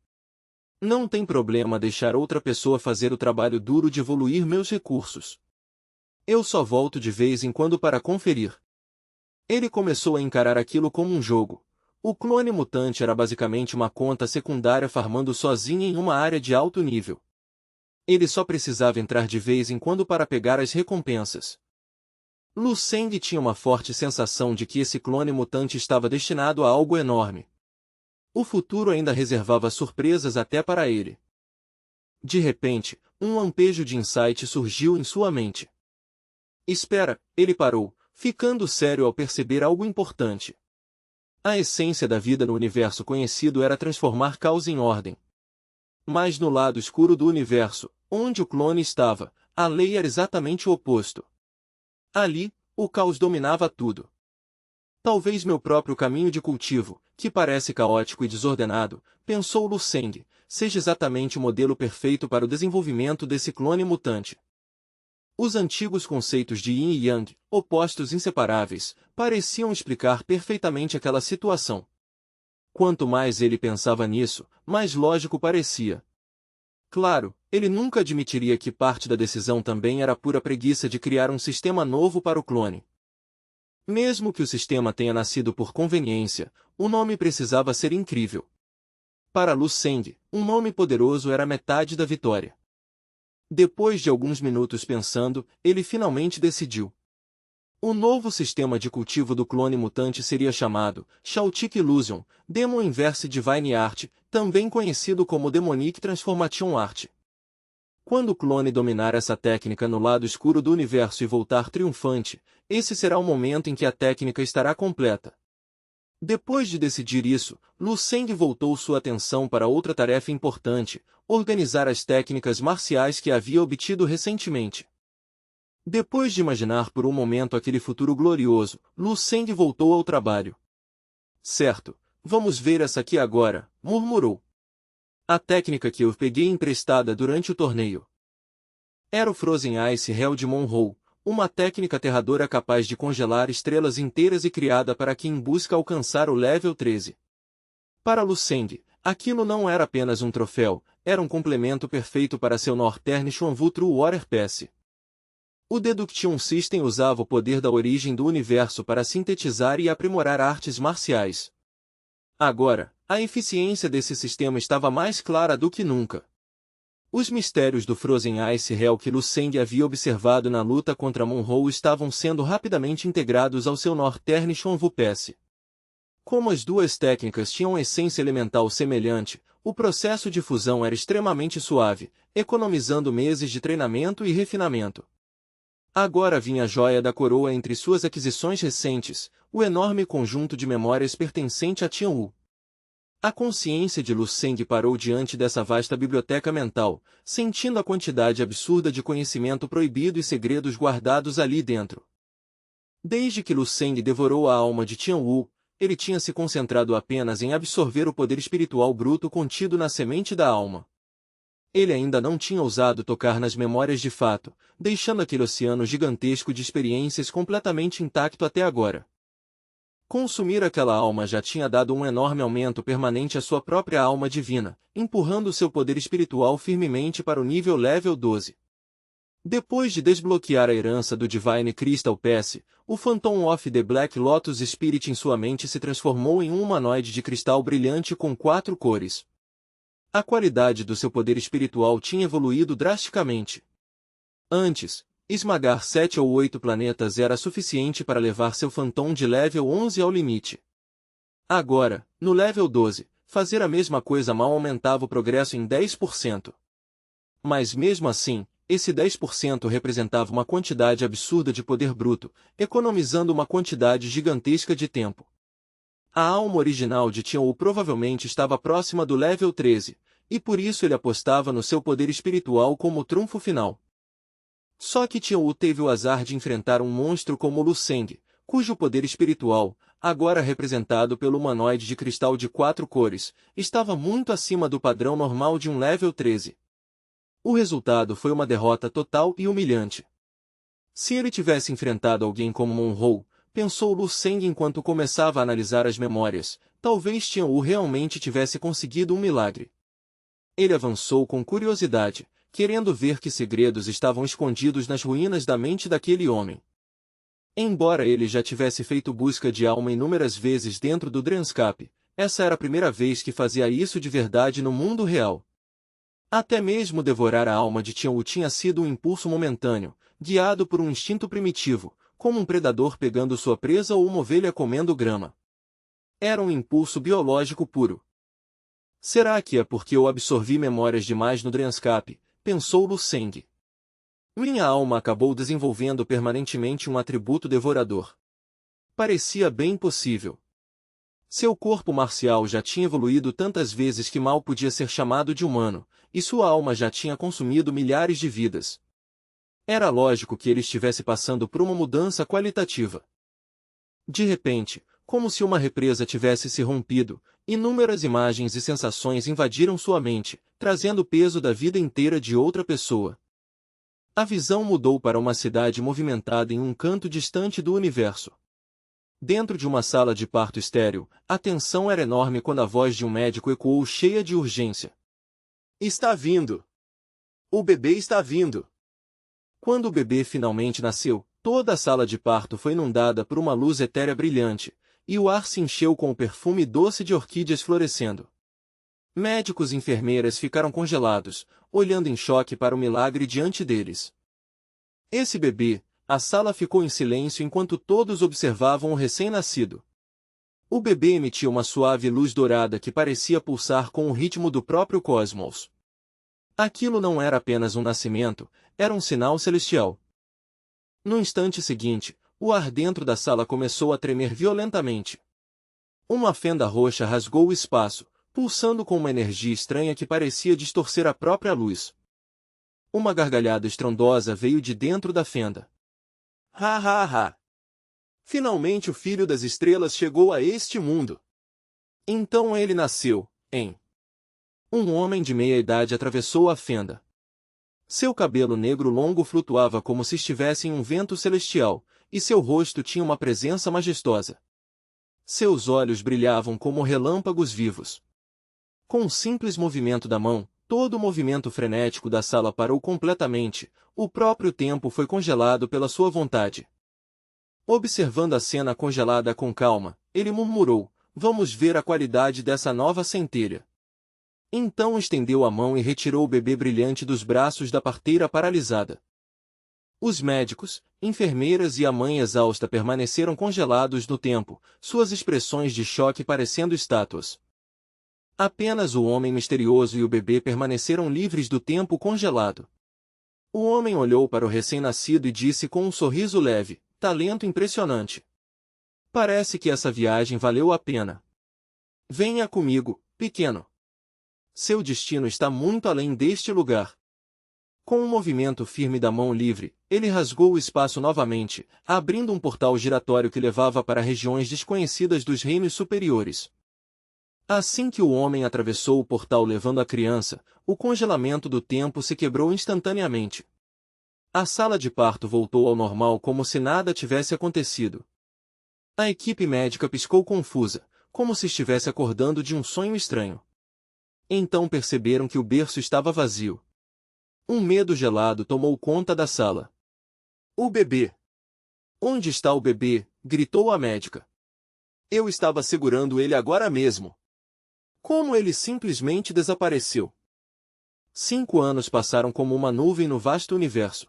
Não tem problema deixar outra pessoa fazer o trabalho duro de evoluir meus recursos. Eu só volto de vez em quando para conferir. Ele começou a encarar aquilo como um jogo. O clone mutante era basicamente uma conta secundária farmando sozinha em uma área de alto nível. Ele só precisava entrar de vez em quando para pegar as recompensas. Lu Seng tinha uma forte sensação de que esse clone mutante estava destinado a algo enorme. O futuro ainda reservava surpresas até para ele. De repente, um lampejo de insight surgiu em sua mente. Espera, ele parou, ficando sério ao perceber algo importante. A essência da vida no universo conhecido era transformar caos em ordem. Mas no lado escuro do universo, onde o clone estava, a lei era exatamente o oposto. Ali, o caos dominava tudo. Talvez meu próprio caminho de cultivo, que parece caótico e desordenado, pensou Lu Seng, seja exatamente o modelo perfeito para o desenvolvimento desse clone mutante. Os antigos conceitos de Yin e Yang, opostos inseparáveis, pareciam explicar perfeitamente aquela situação. Quanto mais ele pensava nisso, mais lógico parecia. Claro, ele nunca admitiria que parte da decisão também era pura preguiça de criar um sistema novo para o clone. Mesmo que o sistema tenha nascido por conveniência, o nome precisava ser incrível. Para Lu Seng, um nome poderoso era metade da vitória. Depois de alguns minutos pensando, ele finalmente decidiu. O novo sistema de cultivo do clone mutante seria chamado Chaotic Illusion, Demon Inverse Divine Art, também conhecido como Demonic Transformation Art. Quando o clone dominar essa técnica no lado escuro do universo e voltar triunfante, esse será o momento em que a técnica estará completa. Depois de decidir isso, Lu Seng voltou sua atenção para outra tarefa importante, organizar as técnicas marciais que havia obtido recentemente. Depois de imaginar por um momento aquele futuro glorioso, Lu Seng voltou ao trabalho. Certo, vamos ver essa aqui agora, murmurou. A técnica que eu peguei emprestada durante o torneio. Era o Frozen Ice Hell de Monroe, uma técnica aterradora capaz de congelar estrelas inteiras e criada para quem busca alcançar o level 13. Para Lu Seng, aquilo não era apenas um troféu, era um complemento perfeito para seu Northern Xuanwu True Water Pass. O Deduction System usava o poder da origem do universo para sintetizar e aprimorar artes marciais. Agora, a eficiência desse sistema estava mais clara do que nunca. Os mistérios do Frozen Ice Hell que Lu Seng havia observado na luta contra Monroe estavam sendo rapidamente integrados ao seu Northern Xuanwu Pass. Como as duas técnicas tinham essência elemental semelhante, o processo de fusão era extremamente suave, economizando meses de treinamento e refinamento. Agora vinha a joia da coroa entre suas aquisições recentes, o enorme conjunto de memórias pertencente a Tianwu. A consciência de Lu Seng parou diante dessa vasta biblioteca mental, sentindo a quantidade absurda de conhecimento proibido e segredos guardados ali dentro. Desde que Lu Seng devorou a alma de Tianwu, ele tinha se concentrado apenas em absorver o poder espiritual bruto contido na semente da alma. Ele ainda não tinha ousado tocar nas memórias de fato, deixando aquele oceano gigantesco de experiências completamente intacto até agora. Consumir aquela alma já tinha dado um enorme aumento permanente à sua própria alma divina, empurrando seu poder espiritual firmemente para o nível level 12. Depois de desbloquear a herança do Divine Crystal Pass, o Phantom of the Black Lotus Spirit em sua mente se transformou em um humanoide de cristal brilhante com 4 cores. A qualidade do seu poder espiritual tinha evoluído drasticamente. Antes, esmagar 7 ou 8 planetas era suficiente para levar seu Phantom de level 11 ao limite. Agora, no level 12, fazer a mesma coisa mal aumentava o progresso em 10%. Mas mesmo assim, esse 10% representava uma quantidade absurda de poder bruto, economizando uma quantidade gigantesca de tempo. A alma original de Tian Wu provavelmente estava próxima do level 13, e por isso ele apostava no seu poder espiritual como trunfo final. Só que Tian Wu teve o azar de enfrentar um monstro como Lu Seng, cujo poder espiritual, agora representado pelo humanoide de cristal de 4 cores, estava muito acima do padrão normal de um level 13. O resultado foi uma derrota total e humilhante. Se ele tivesse enfrentado alguém como Monroe, pensou Lu Seng enquanto começava a analisar as memórias, talvez Tian Wu realmente tivesse conseguido um milagre. Ele avançou com curiosidade, querendo ver que segredos estavam escondidos nas ruínas da mente daquele homem. Embora ele já tivesse feito busca de alma inúmeras vezes dentro do Dreamscape, essa era a primeira vez que fazia isso de verdade no mundo real. Até mesmo devorar a alma de Tian Wu tinha sido um impulso momentâneo, guiado por um instinto primitivo, como um predador pegando sua presa ou uma ovelha comendo grama. Era um impulso biológico puro. Será que é porque eu absorvi memórias demais no Dreamscape? Pensou Lu Seng. Minha alma acabou desenvolvendo permanentemente um atributo devorador. Parecia bem possível. Seu corpo marcial já tinha evoluído tantas vezes que mal podia ser chamado de humano, e sua alma já tinha consumido milhares de vidas. Era lógico que ele estivesse passando por uma mudança qualitativa. De repente, como se uma represa tivesse se rompido, inúmeras imagens e sensações invadiram sua mente, trazendo o peso da vida inteira de outra pessoa. A visão mudou para uma cidade movimentada em um canto distante do universo. Dentro de uma sala de parto estéril, a tensão era enorme quando a voz de um médico ecoou cheia de urgência. Está vindo! O bebê está vindo! Quando o bebê finalmente nasceu, toda a sala de parto foi inundada por uma luz etérea brilhante, e o ar se encheu com o perfume doce de orquídeas florescendo. Médicos e enfermeiras ficaram congelados, olhando em choque para o milagre diante deles. Esse bebê, a sala ficou em silêncio enquanto todos observavam o recém-nascido. O bebê emitia uma suave luz dourada que parecia pulsar com o ritmo do próprio cosmos. Aquilo não era apenas um nascimento, era um sinal celestial. No instante seguinte, o ar dentro da sala começou a tremer violentamente. Uma fenda roxa rasgou o espaço, pulsando com uma energia estranha que parecia distorcer a própria luz. Uma gargalhada estrondosa veio de dentro da fenda. Ha ha ha! Finalmente o filho das estrelas chegou a este mundo. Então ele nasceu, hein? Um homem de meia-idade atravessou a fenda. Seu cabelo negro longo flutuava como se estivesse em um vento celestial, e seu rosto tinha uma presença majestosa. Seus olhos brilhavam como relâmpagos vivos. Com um simples movimento da mão, todo o movimento frenético da sala parou completamente, o próprio tempo foi congelado pela sua vontade. Observando a cena congelada com calma, ele murmurou, vamos ver a qualidade dessa nova centelha. Então estendeu a mão e retirou o bebê brilhante dos braços da parteira paralisada. Os médicos, enfermeiras e a mãe exausta permaneceram congelados no tempo, suas expressões de choque parecendo estátuas. Apenas o homem misterioso e o bebê permaneceram livres do tempo congelado. O homem olhou para o recém-nascido e disse com um sorriso leve, talento impressionante. Parece que essa viagem valeu a pena. Venha comigo, pequeno. Seu destino está muito além deste lugar. Com um movimento firme da mão livre, ele rasgou o espaço novamente, abrindo um portal giratório que levava para regiões desconhecidas dos reinos superiores. Assim que o homem atravessou o portal levando a criança, o congelamento do tempo se quebrou instantaneamente. A sala de parto voltou ao normal como se nada tivesse acontecido. A equipe médica piscou confusa, como se estivesse acordando de um sonho estranho. Então perceberam que o berço estava vazio. Um medo gelado tomou conta da sala. O bebê! Onde está o bebê? Gritou a médica. Eu estava segurando ele agora mesmo. Como ele simplesmente desapareceu. 5 anos passaram como uma nuvem no vasto universo.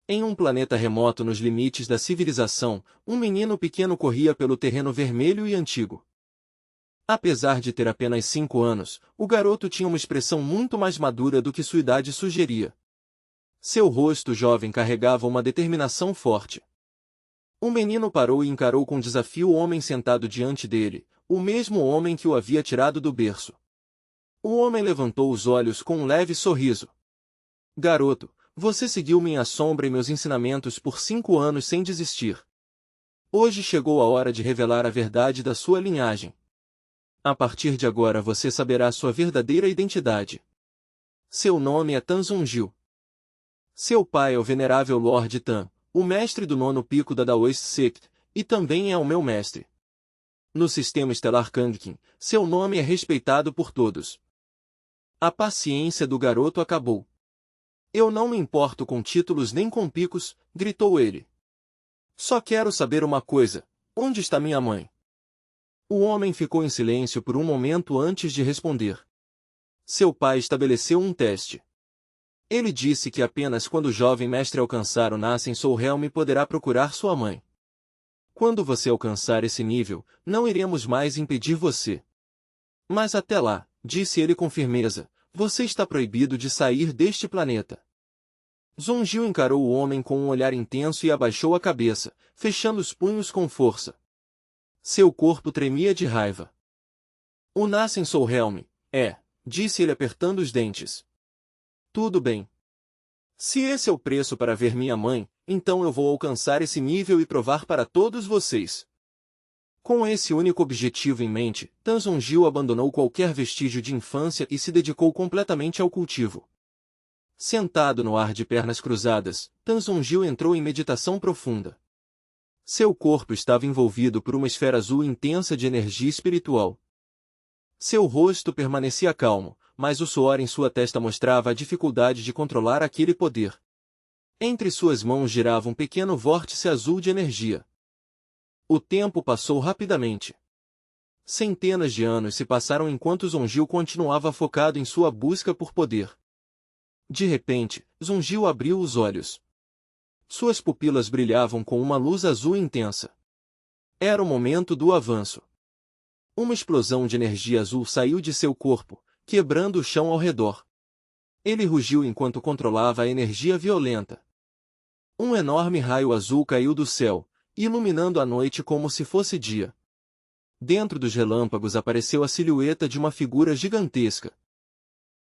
Em um planeta remoto nos limites da civilização, um menino pequeno corria pelo terreno vermelho e antigo. Apesar de ter apenas 5 anos, o garoto tinha uma expressão muito mais madura do que sua idade sugeria. Seu rosto jovem carregava uma determinação forte. O menino parou e encarou com desafio o homem sentado diante dele, o mesmo homem que o havia tirado do berço. O homem levantou os olhos com um leve sorriso. Garoto, você seguiu minha sombra e meus ensinamentos por 5 anos sem desistir. Hoje chegou a hora de revelar a verdade da sua linhagem. A partir de agora você saberá sua verdadeira identidade. Seu nome é Tan Zonjil. Seu pai é o venerável Lord Tan, o mestre do 9º pico da Daoist Sect, e também é o meu mestre. No sistema estelar Kangkin, seu nome é respeitado por todos. A paciência do garoto acabou. Eu não me importo com títulos nem com picos, gritou ele. Só quero saber uma coisa, onde está minha mãe? O homem ficou em silêncio por um momento antes de responder. Seu pai estabeleceu um teste. Ele disse que apenas quando o jovem mestre alcançar o Nascem Soul Realm poderá procurar sua mãe. Quando você alcançar esse nível, não iremos mais impedir você. Mas até lá, disse ele com firmeza, você está proibido de sair deste planeta. Zonjil encarou o homem com um olhar intenso e abaixou a cabeça, fechando os punhos com força. Seu corpo tremia de raiva. O Nascem Soul Realm, disse ele apertando os dentes. Tudo bem. Se esse é o preço para ver minha mãe, então eu vou alcançar esse nível e provar para todos vocês. Com esse único objetivo em mente, Tan Zonjil abandonou qualquer vestígio de infância e se dedicou completamente ao cultivo. Sentado no ar de pernas cruzadas, Tan Zonjil entrou em meditação profunda. Seu corpo estava envolvido por uma esfera azul intensa de energia espiritual. Seu rosto permanecia calmo, mas o suor em sua testa mostrava a dificuldade de controlar aquele poder. Entre suas mãos girava um pequeno vórtice azul de energia. O tempo passou rapidamente. Centenas de anos se passaram enquanto Zonjil continuava focado em sua busca por poder. De repente, Zonjil abriu os olhos. Suas pupilas brilhavam com uma luz azul intensa. Era o momento do avanço. Uma explosão de energia azul saiu de seu corpo, quebrando o chão ao redor. Ele rugiu enquanto controlava a energia violenta. Um enorme raio azul caiu do céu, iluminando a noite como se fosse dia. Dentro dos relâmpagos apareceu a silhueta de uma figura gigantesca.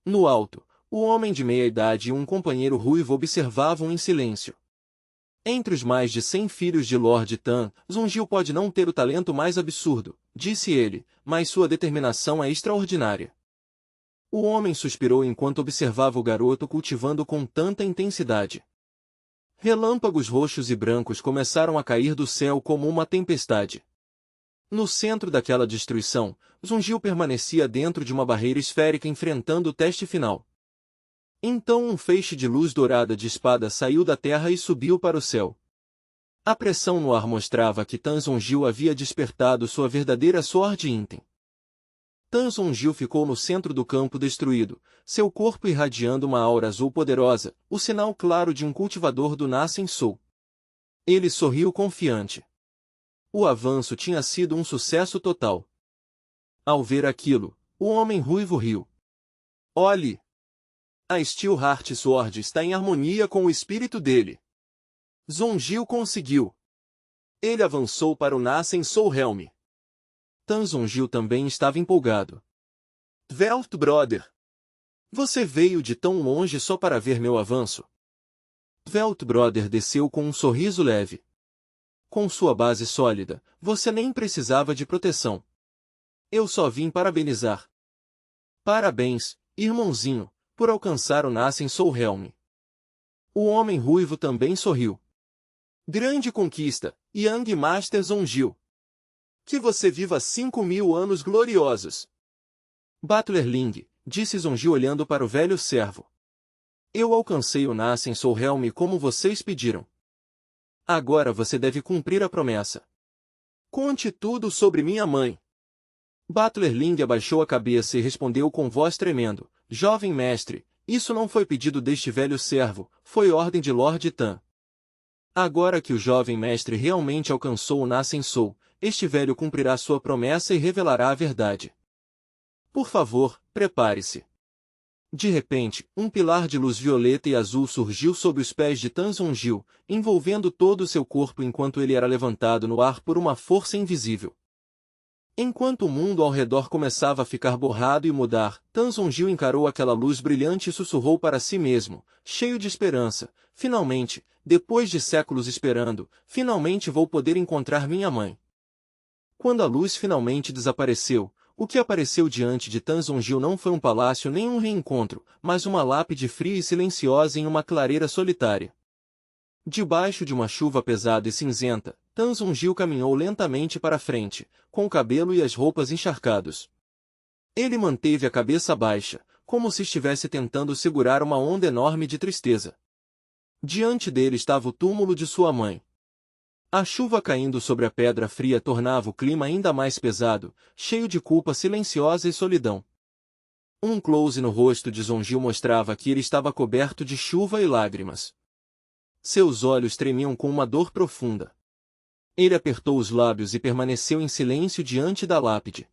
No alto, o homem de meia-idade e um companheiro ruivo observavam em silêncio. Entre os mais de 100 filhos de Lord Tan, Zonjil pode não ter o talento mais absurdo, disse ele, mas sua determinação é extraordinária. O homem suspirou enquanto observava o garoto cultivando com tanta intensidade. Relâmpagos roxos e brancos começaram a cair do céu como uma tempestade. No centro daquela destruição, Zonjil permanecia dentro de uma barreira esférica enfrentando o teste final. Então um feixe de luz dourada de espada saiu da terra e subiu para o céu. A pressão no ar mostrava que Tan Zonjil havia despertado sua verdadeira Sword Intem. Tan Zonjil ficou no centro do campo destruído, seu corpo irradiando uma aura azul poderosa, o sinal claro de um cultivador do Nascem Soul. Ele sorriu confiante. O avanço tinha sido um sucesso total. Ao ver aquilo, o homem ruivo riu. Olhe! A Steel Heart Sword está em harmonia com o espírito dele. Zonjil conseguiu. Ele avançou para o Nascem Soul Realm. Tan Zonjil também estava empolgado. Velt Brother! Você veio de tão longe só para ver meu avanço? Velt Brother desceu com um sorriso leve. Com sua base sólida, você nem precisava de proteção. Eu só vim parabenizar. Parabéns, irmãozinho, por alcançar o Nascem Soul Realm. O homem ruivo também sorriu. Grande conquista, Young Master Zonjil. Que você viva 5.000 anos gloriosos. Butler Ling, disse Zonjil olhando para o velho servo. Eu alcancei o Nascem Soul Realm como vocês pediram. Agora você deve cumprir a promessa. Conte tudo sobre minha mãe. Butler Ling abaixou a cabeça e respondeu com voz tremendo: Jovem mestre, isso não foi pedido deste velho servo, foi ordem de Lord Tan. Agora que o jovem mestre realmente alcançou o Nascensou, este velho cumprirá sua promessa e revelará a verdade. Por favor, prepare-se. De repente, um pilar de luz violeta e azul surgiu sob os pés de Tan Zongjil, envolvendo todo o seu corpo enquanto ele era levantado no ar por uma força invisível. Enquanto o mundo ao redor começava a ficar borrado e mudar, Tan Zongjil encarou aquela luz brilhante e sussurrou para si mesmo, cheio de esperança: finalmente, depois de séculos esperando, finalmente vou poder encontrar minha mãe. Quando a luz finalmente desapareceu, o que apareceu diante de Tan Zongjil não foi um palácio nem um reencontro, mas uma lápide fria e silenciosa em uma clareira solitária. Debaixo de uma chuva pesada e cinzenta, Tan Zongjil caminhou lentamente para a frente, com o cabelo e as roupas encharcados. Ele manteve a cabeça baixa, como se estivesse tentando segurar uma onda enorme de tristeza. Diante dele estava o túmulo de sua mãe. A chuva caindo sobre a pedra fria tornava o clima ainda mais pesado, cheio de culpa silenciosa e solidão. Um close no rosto de Zongjil mostrava que ele estava coberto de chuva e lágrimas. Seus olhos tremiam com uma dor profunda. Ele apertou os lábios e permaneceu em silêncio diante da lápide.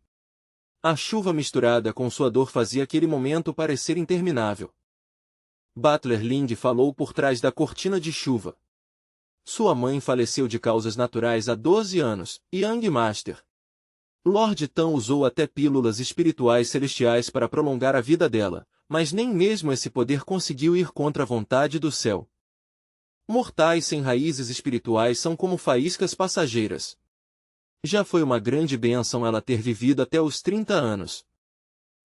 A chuva misturada com sua dor fazia aquele momento parecer interminável. Butler Ling falou por trás da cortina de chuva. Sua mãe faleceu de causas naturais há 12 anos, Young Master. Lord Tan usou até pílulas espirituais celestiais para prolongar a vida dela, mas nem mesmo esse poder conseguiu ir contra a vontade do céu. Mortais sem raízes espirituais são como faíscas passageiras. Já foi uma grande bênção ela ter vivido até os 30 anos.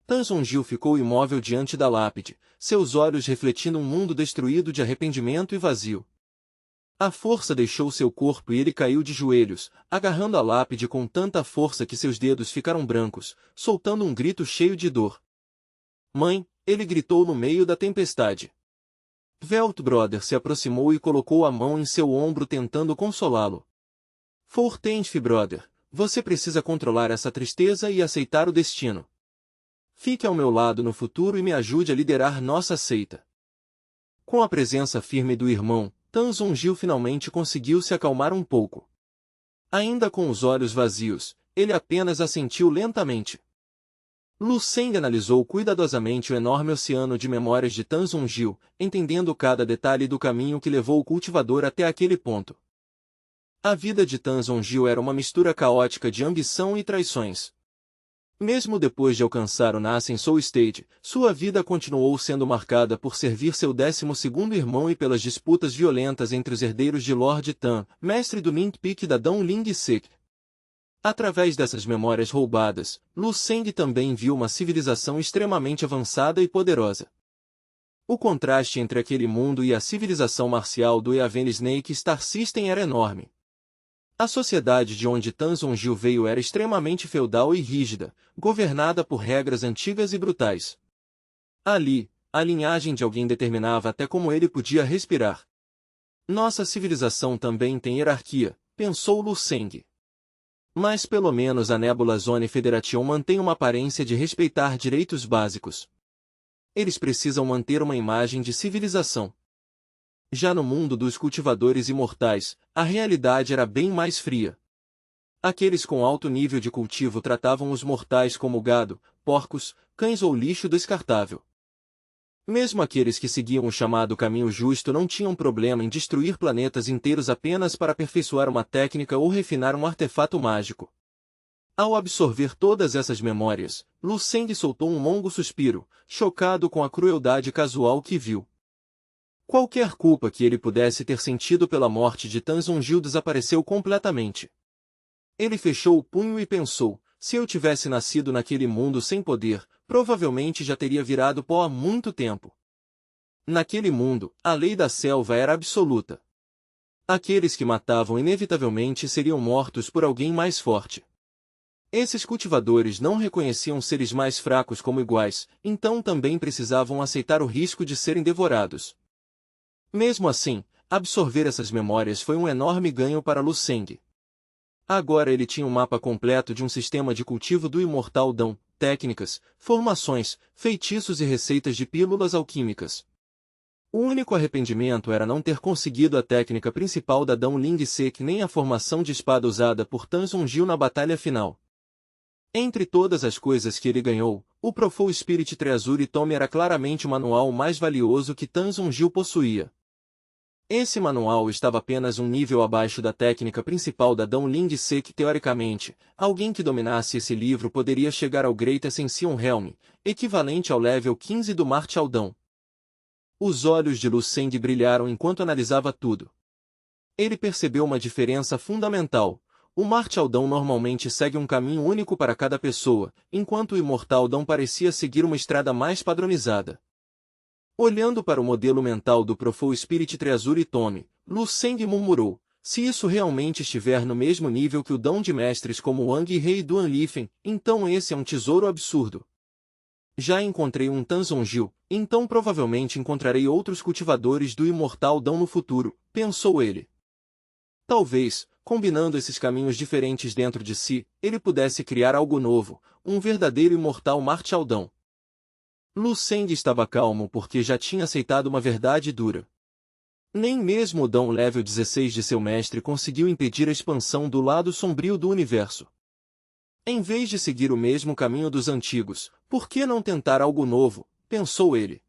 Tan Zongjil ficou imóvel diante da lápide, seus olhos refletindo um mundo destruído de arrependimento e vazio. A força deixou seu corpo e ele caiu de joelhos, agarrando a lápide com tanta força que seus dedos ficaram brancos, soltando um grito cheio de dor. Mãe, ele gritou no meio da tempestade. Velt Brother se aproximou e colocou a mão em seu ombro tentando consolá-lo. Fortenf Brother, você precisa controlar essa tristeza e aceitar o destino. Fique ao meu lado no futuro e me ajude a liderar nossa seita. Com a presença firme do irmão, Tan Zongjil finalmente conseguiu se acalmar um pouco. Ainda com os olhos vazios, ele apenas assentiu lentamente. Lu Seng analisou cuidadosamente o enorme oceano de memórias de Tan Zongjil, entendendo cada detalhe do caminho que levou o cultivador até aquele ponto. A vida de Tan Zongjil era uma mistura caótica de ambição e traições. Mesmo depois de alcançar o Nascensou Stage, sua vida continuou sendo marcada por servir seu 12º irmão e pelas disputas violentas entre os herdeiros de Lord Tan, mestre do Ning Peak da Dongling Sect. Através dessas memórias roubadas, Lu Seng também viu uma civilização extremamente avançada e poderosa. O contraste entre aquele mundo e a civilização marcial do Eaven Snake Star System era enorme. A sociedade de onde Tan Zongjil veio era extremamente feudal e rígida, governada por regras antigas e brutais. Ali, a linhagem de alguém determinava até como ele podia respirar. Nossa civilização também tem hierarquia, pensou Lu Seng. Mas pelo menos a Nebula Zone Federation mantém uma aparência de respeitar direitos básicos. Eles precisam manter uma imagem de civilização. Já no mundo dos cultivadores imortais, a realidade era bem mais fria. Aqueles com alto nível de cultivo tratavam os mortais como gado, porcos, cães ou lixo descartável. Mesmo aqueles que seguiam o chamado caminho justo não tinham problema em destruir planetas inteiros apenas para aperfeiçoar uma técnica ou refinar um artefato mágico. Ao absorver todas essas memórias, Lu Seng soltou um longo suspiro, chocado com a crueldade casual que viu. Qualquer culpa que ele pudesse ter sentido pela morte de Tan Zongjil desapareceu completamente. Ele fechou o punho e pensou, se eu tivesse nascido naquele mundo sem poder, provavelmente já teria virado pó há muito tempo. Naquele mundo, a lei da selva era absoluta. Aqueles que matavam inevitavelmente seriam mortos por alguém mais forte. Esses cultivadores não reconheciam seres mais fracos como iguais, então também precisavam aceitar o risco de serem devorados. Mesmo assim, absorver essas memórias foi um enorme ganho para Lu Seng. Agora ele tinha um mapa completo de um sistema de cultivo do imortal Dão, técnicas, formações, feitiços e receitas de pílulas alquímicas. O único arrependimento era não ter conseguido a técnica principal da Dão Ling Sek nem a formação de espada usada por Tan Sonjil na batalha final. Entre todas as coisas que ele ganhou, o Profou Spirit Treasure Tome era claramente o manual mais valioso que Tan Sonjil possuía. Esse manual estava apenas um nível abaixo da técnica principal da Dão Ling Sek. Teoricamente, alguém que dominasse esse livro poderia chegar ao Great Ascension Helm, equivalente ao level 15 do Martial Dão. Os olhos de Lu Seng brilharam enquanto analisava tudo. Ele percebeu uma diferença fundamental. O Martial Dão normalmente segue um caminho único para cada pessoa, enquanto o Imortal Dão parecia seguir uma estrada mais padronizada. Olhando para o modelo mental do Profou Spirit Treasure Tome, Lu Seng murmurou, se isso realmente estiver no mesmo nível que o Dão de mestres como Wang e Rei Duan Lifen, então esse é um tesouro absurdo. Já encontrei um Tan Sonjil, então provavelmente encontrarei outros cultivadores do Imortal Dão no futuro, pensou ele. Talvez, combinando esses caminhos diferentes dentro de si, ele pudesse criar algo novo, um verdadeiro Imortal Martial Dão. Lu Seng estava calmo porque já tinha aceitado uma verdade dura. Nem mesmo o Dão level 16 de seu mestre conseguiu impedir a expansão do lado sombrio do universo. Em vez de seguir o mesmo caminho dos antigos, por que não tentar algo novo? Pensou ele.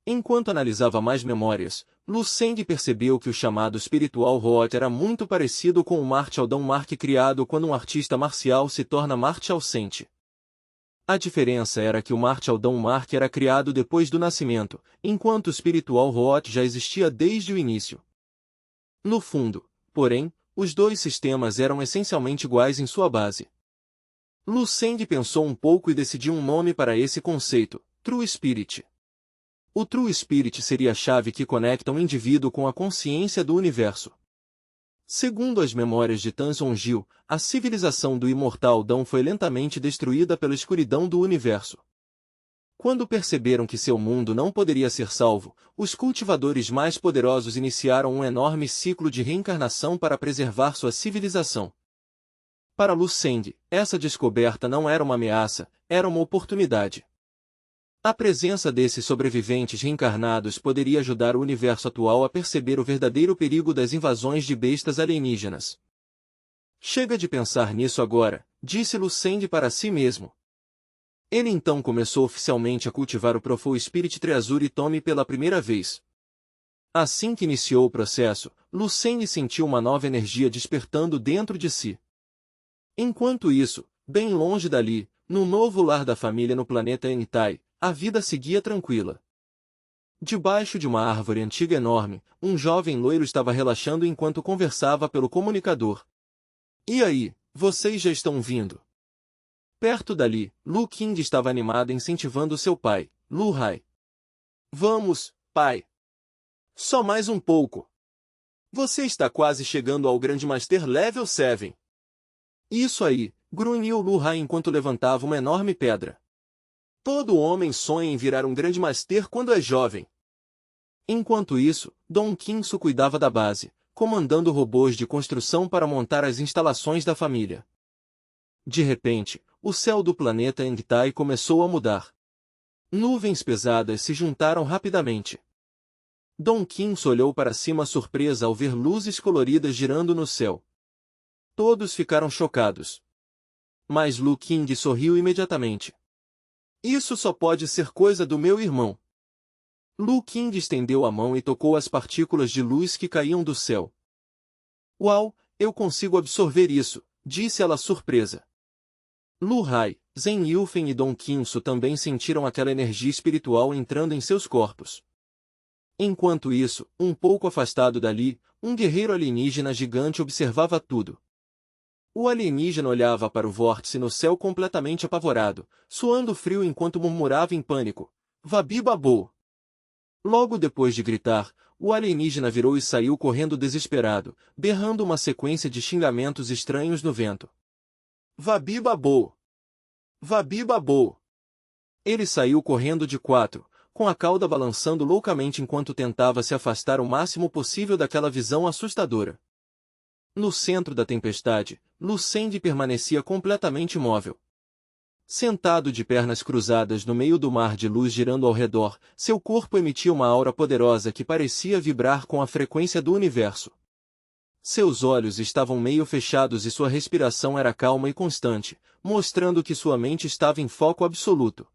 Enquanto analisava mais memórias, Lu Seng percebeu que o chamado Spiritual Root era muito parecido com o Martial Dão Mark criado quando um artista marcial se torna Martial Sente. A diferença era que o Martial Dão Mark era criado depois do nascimento, enquanto o Spiritual Root já existia desde o início. No fundo, porém, os dois sistemas eram essencialmente iguais em sua base. Lu Seng pensou um pouco e decidiu um nome para esse conceito, True Spirit. O True Spirit seria a chave que conecta um indivíduo com a consciência do universo. Segundo as memórias de Tan Sonjil, a civilização do Imortal Dão foi lentamente destruída pela escuridão do universo. Quando perceberam que seu mundo não poderia ser salvo, os cultivadores mais poderosos iniciaram um enorme ciclo de reencarnação para preservar sua civilização. Para Lu Seng, essa descoberta não era uma ameaça, era uma oportunidade. A presença desses sobreviventes reencarnados poderia ajudar o universo atual a perceber o verdadeiro perigo das invasões de bestas alienígenas. Chega de pensar nisso agora, disse Lu Seng para si mesmo. Ele então começou oficialmente a cultivar o Profou Spirit Treasure Tome pela primeira vez. Assim que iniciou o processo, Lu Seng sentiu uma nova energia despertando dentro de si. Enquanto isso, bem longe dali, no novo lar da família no planeta Enitai, a vida seguia tranquila. Debaixo de uma árvore antiga enorme, um jovem loiro estava relaxando enquanto conversava pelo comunicador. E aí, vocês já estão vindo? Perto dali, Lu Qing estava animada incentivando seu pai, Lu Hai. Vamos, pai. Só mais um pouco. Você está quase chegando ao Grande Master Level 7. Isso aí, grunhiu Lu Hai enquanto levantava uma enorme pedra. Todo homem sonha em virar um grande master quando é jovem. Enquanto isso, Dong Qinsu cuidava da base, comandando robôs de construção para montar as instalações da família. De repente, o céu do planeta Engtai começou a mudar. Nuvens pesadas se juntaram rapidamente. Dong Qinsu olhou para cima surpresa ao ver luzes coloridas girando no céu. Todos ficaram chocados. Mas Lu Qing sorriu imediatamente. Isso só pode ser coisa do meu irmão. Lu Qing estendeu a mão e tocou as partículas de luz que caíam do céu. Uau, eu consigo absorver isso, disse ela surpresa. Lu Hai, Zhen Yufen e Dong Qinsu também sentiram aquela energia espiritual entrando em seus corpos. Enquanto isso, um pouco afastado dali, um guerreiro alienígena gigante observava tudo. O alienígena olhava para o vórtice no céu completamente apavorado, suando frio enquanto murmurava em pânico. Vabi babou! Logo depois de gritar, o alienígena virou e saiu correndo desesperado, berrando uma sequência de xingamentos estranhos no vento. Vabi babou! Vabi babou! Ele saiu correndo de quatro, com a cauda balançando loucamente enquanto tentava se afastar o máximo possível daquela visão assustadora. No centro da tempestade, Lu Seng permanecia completamente imóvel. Sentado de pernas cruzadas no meio do mar de luz girando ao redor, seu corpo emitia uma aura poderosa que parecia vibrar com a frequência do universo. Seus olhos estavam meio fechados e sua respiração era calma e constante, mostrando que sua mente estava em foco absoluto.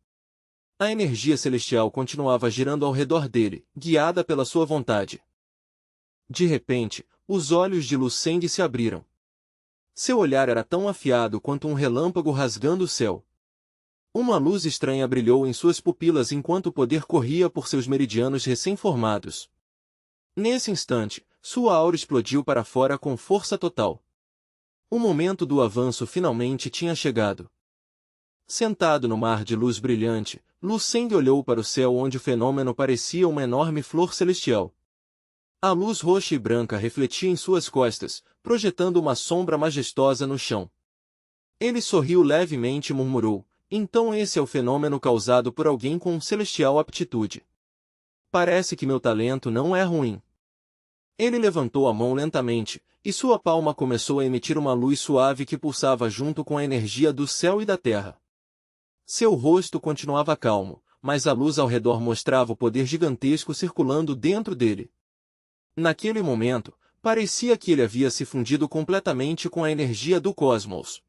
A energia celestial continuava girando ao redor dele, guiada pela sua vontade. De repente, os olhos de Lu Seng se abriram. Seu olhar era tão afiado quanto um relâmpago rasgando o céu. Uma luz estranha brilhou em suas pupilas enquanto o poder corria por seus meridianos recém-formados. Nesse instante, sua aura explodiu para fora com força total. O momento do avanço finalmente tinha chegado. Sentado no mar de luz brilhante, Lu Seng olhou para o céu onde o fenômeno parecia uma enorme flor celestial. A luz roxa e branca refletia em suas costas, projetando uma sombra majestosa no chão. Ele sorriu levemente e murmurou: "Então esse é o fenômeno causado por alguém com celestial aptitude. Parece que meu talento não é ruim." Ele levantou a mão lentamente, e sua palma começou a emitir uma luz suave que pulsava junto com a energia do céu e da terra. Seu rosto continuava calmo, mas a luz ao redor mostrava o poder gigantesco circulando dentro dele. Naquele momento, parecia que ele havia se fundido completamente com a energia do cosmos.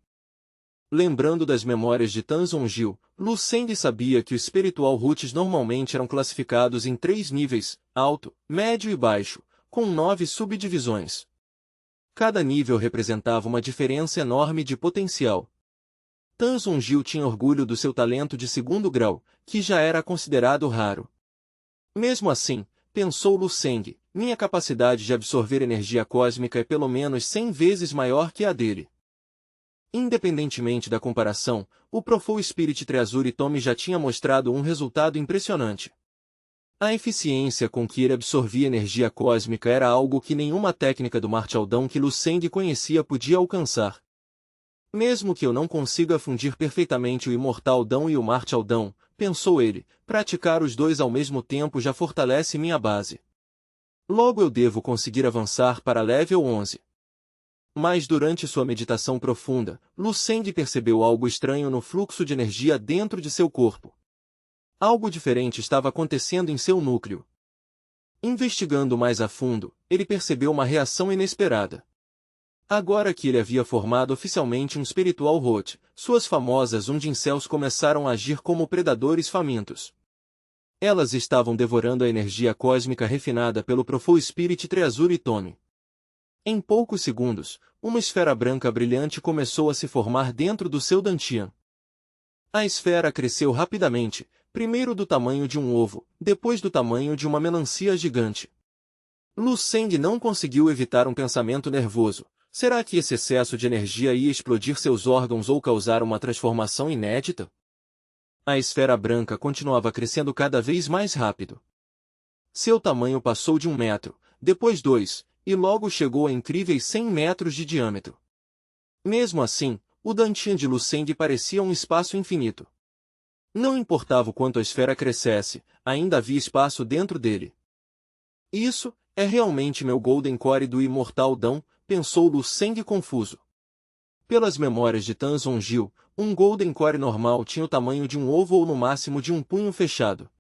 Lembrando das memórias de Tan Zongjil, Lu Seng sabia que os Spiritual Roots normalmente eram classificados em 3 níveis, alto, médio e baixo, com 9 subdivisões. Cada nível representava uma diferença enorme de potencial. Tan Zongjil tinha orgulho do seu talento de 2º grau, que já era considerado raro. Mesmo assim, pensou Lu Seng, minha capacidade de absorver energia cósmica é pelo menos 100 vezes maior que a dele. Independentemente da comparação, o Profou Spirit Treasury Tome já tinha mostrado um resultado impressionante. A eficiência com que ele absorvia energia cósmica era algo que nenhuma técnica do Martialdão que Lu Seng conhecia podia alcançar. Mesmo que eu não consiga fundir perfeitamente o Imortal Dão e o Martialdão, pensou ele, praticar os dois ao mesmo tempo já fortalece minha base. Logo eu devo conseguir avançar para level 11. Mas durante sua meditação profunda, Lu Seng percebeu algo estranho no fluxo de energia dentro de seu corpo. Algo diferente estava acontecendo em seu núcleo. Investigando mais a fundo, ele percebeu uma reação inesperada. Agora que ele havia formado oficialmente um Spiritual Root, suas famosas Undine Cells começaram a agir como predadores famintos. Elas estavam devorando a energia cósmica refinada pelo Profou Spirit Treasury Tome. Em poucos segundos, uma esfera branca brilhante começou a se formar dentro do seu Dantian. A esfera cresceu rapidamente, primeiro do tamanho de um ovo, depois do tamanho de uma melancia gigante. Lu Seng não conseguiu evitar um pensamento nervoso. Será que esse excesso de energia ia explodir seus órgãos ou causar uma transformação inédita? A esfera branca continuava crescendo cada vez mais rápido. Seu tamanho passou de 1 metro, depois 2, e logo chegou a incríveis 100 metros de diâmetro. Mesmo assim, o Dantian de Lu Seng parecia um espaço infinito. Não importava o quanto a esfera crescesse, ainda havia espaço dentro dele. Isso é realmente meu Golden Core do Imortal Dão, pensou Lu Seng confuso. Pelas memórias de Tan Zongjil, um Golden Core normal tinha o tamanho de um ovo ou no máximo de um punho fechado.